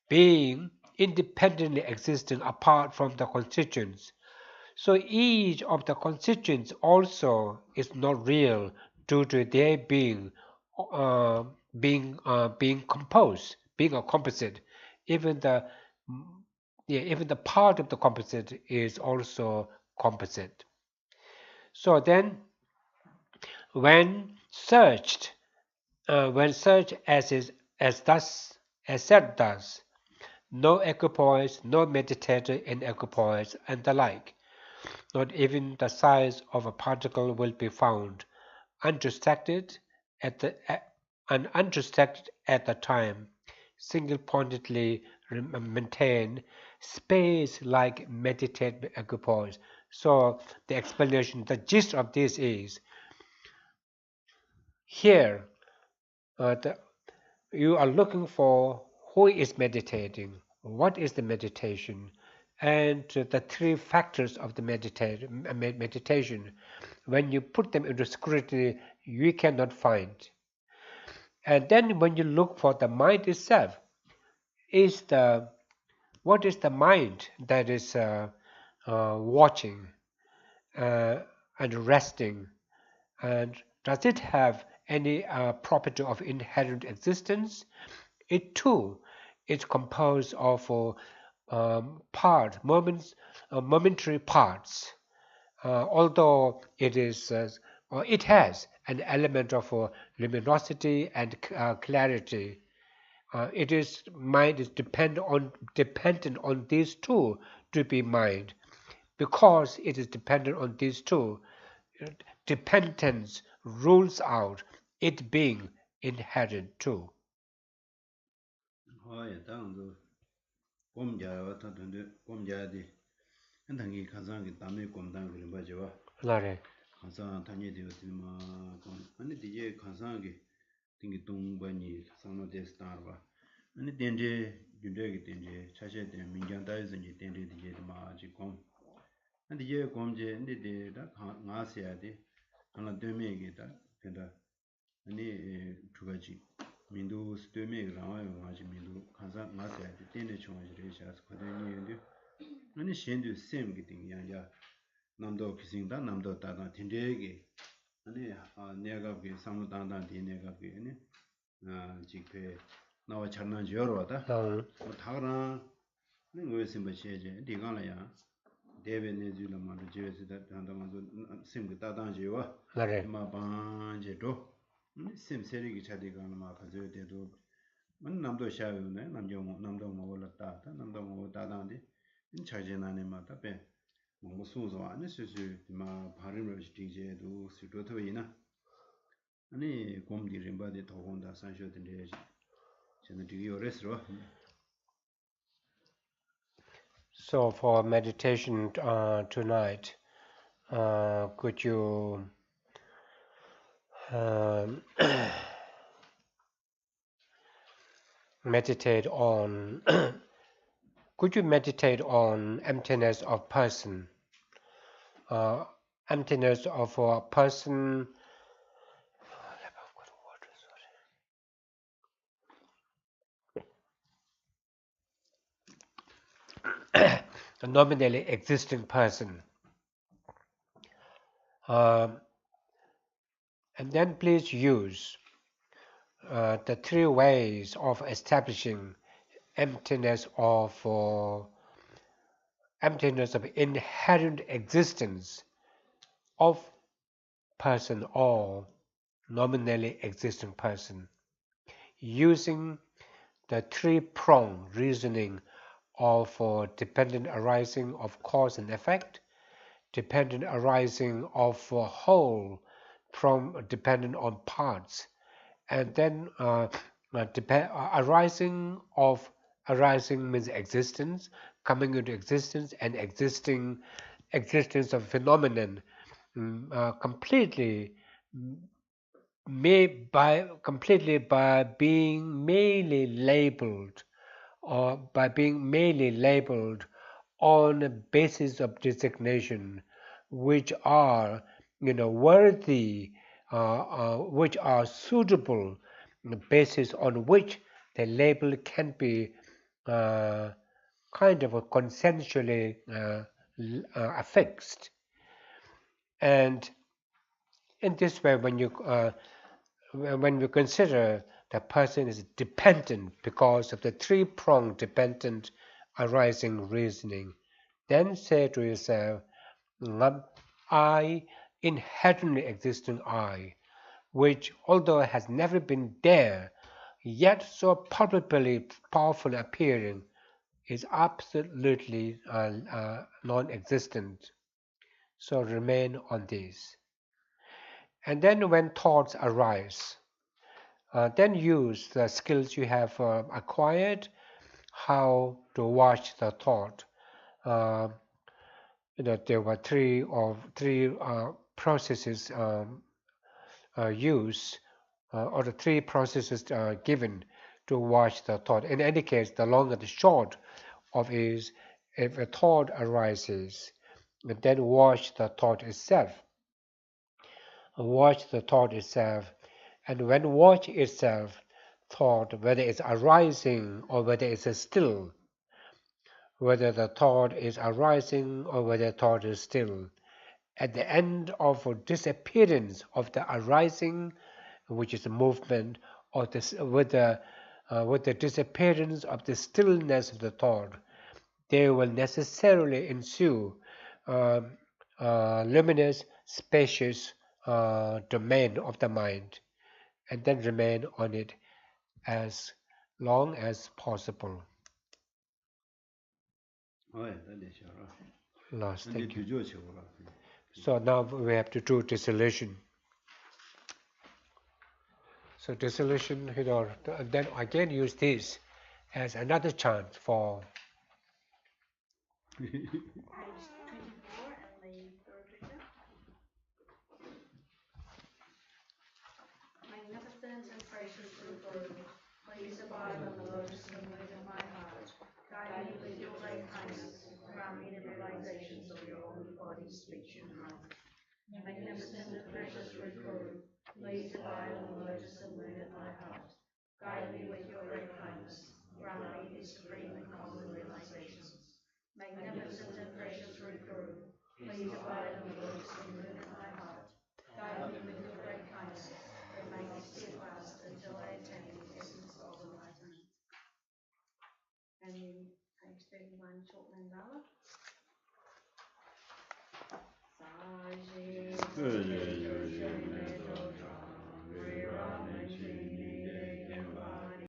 being independently existing apart from the constituents. So each of the constituents also is not real due to their uh, being composed, being a composite. Even the even the part of the composite is also composite. So then, when searched, as said thus, no equipoise, no meditator in equipoise, and the like. Not even the size of a particle will be found unrestricted at the time, single-pointedly maintain space like meditate equipoise. So the explanation, the gist of this is here you are looking for who is meditating, what is the meditation, and the 3 factors of the meditation. When you put them into scrutiny, you cannot find. And then when you look for the mind itself, what is the mind that is watching and resting, and does it have any property of inherent existence? It too is composed of momentary parts, although it has an element of luminosity and clarity. Mind is dependent on these two to be mind. Because it is dependent on these two, dependence rules out it being inherent too. Lare. 딩기 동반이 상노데 스타르바 아니 덴데 윤데기 덴데 차셰데 민간다이즈니 덴데 디제 마지 곰 근데 예 곰제 인데데 다 나세야데 하나 되메게다 된다 아니 두 가지 민도 스테메 라와요 마지 민도 간사 나세야데 덴데 총아지레 샤스 코데니인데 아니 신도 셈게 딩야야 남도 기싱다 남도 따다 덴데게 아니 내가 그 상무단단 뒤내가 그 아니 지금 나와 장난 지어로다 뭐 다른 는 거에서 뭐지제 네가라야 대변에 줄을 만들 지에서다 단단한도 심그 따단지와 마 반제도 심세리기 차디가는 마 가져야 돼도 만 남도 샤요네 남도 먹을었다 남도 먹고 따단데 차제나네 마다 배 뭔가 소소와 아니 수수 마 발음을 시티제도 수도토이나 아니 곰디 림바데 도곤다 산쇼든데 저는 되게 오래스러. So for meditation tonight, could you meditate on emptiness of person, emptiness of a person, a nominally existing person, and then please use the 3 ways of establishing emptiness of inherent existence of person or nominally existing person, using the 3-pronged reasoning of dependent arising of cause and effect, dependent arising of a whole from dependent on parts, and then arising means existence, coming into existence, and existence of phenomenon, completely completely by being merely labeled, or by being merely labeled on a basis of designation, which are worthy, which are suitable, the basis on which the label can be uh, kind of consensually affixed. And in this way, when you consider the person is dependent because of the three-pronged dependent arising reasoning, then say to yourself, I, inherently existing I, which although has never been there, yet so palpably powerful appearing, is absolutely non-existent. So remain on this. And then when thoughts arise, then use the skills you have acquired, how to watch the thought. Uh, there were three processes used, or the three processes given to watch the thought. In any case, the long and the short of is, if a thought arises, then watch the thought itself. Watch the thought itself, and when watch itself, thought, whether it's arising or whether it's still, whether the thought is arising or whether thought is still, at the end of a disappearance of the arising, which is a movement, or this, with the disappearance of the stillness of the thought, there will necessarily ensue luminous, spacious domain of the mind, and then remain on it as long as possible. Last, thank you. So now we have to do dissolution. So dissolution, and then again use this as another chance for magnificent and precious root Guru, please abide on the lotus of the moon in my heart. Guide me with your great kindness, grant me the realizations of your holy body, speech, and mind. Magnificent and precious root Guru, please abide on the lotus of the moon in my heart. Guide me with your great kindness, grant me the supreme and common realizations. Magnificent and precious root Guru, please abide on the lotus of the moon in my heart. Guide me with your great kindness, and make me steadfast until I attain the essence of enlightenment. And then page 31, short mandala.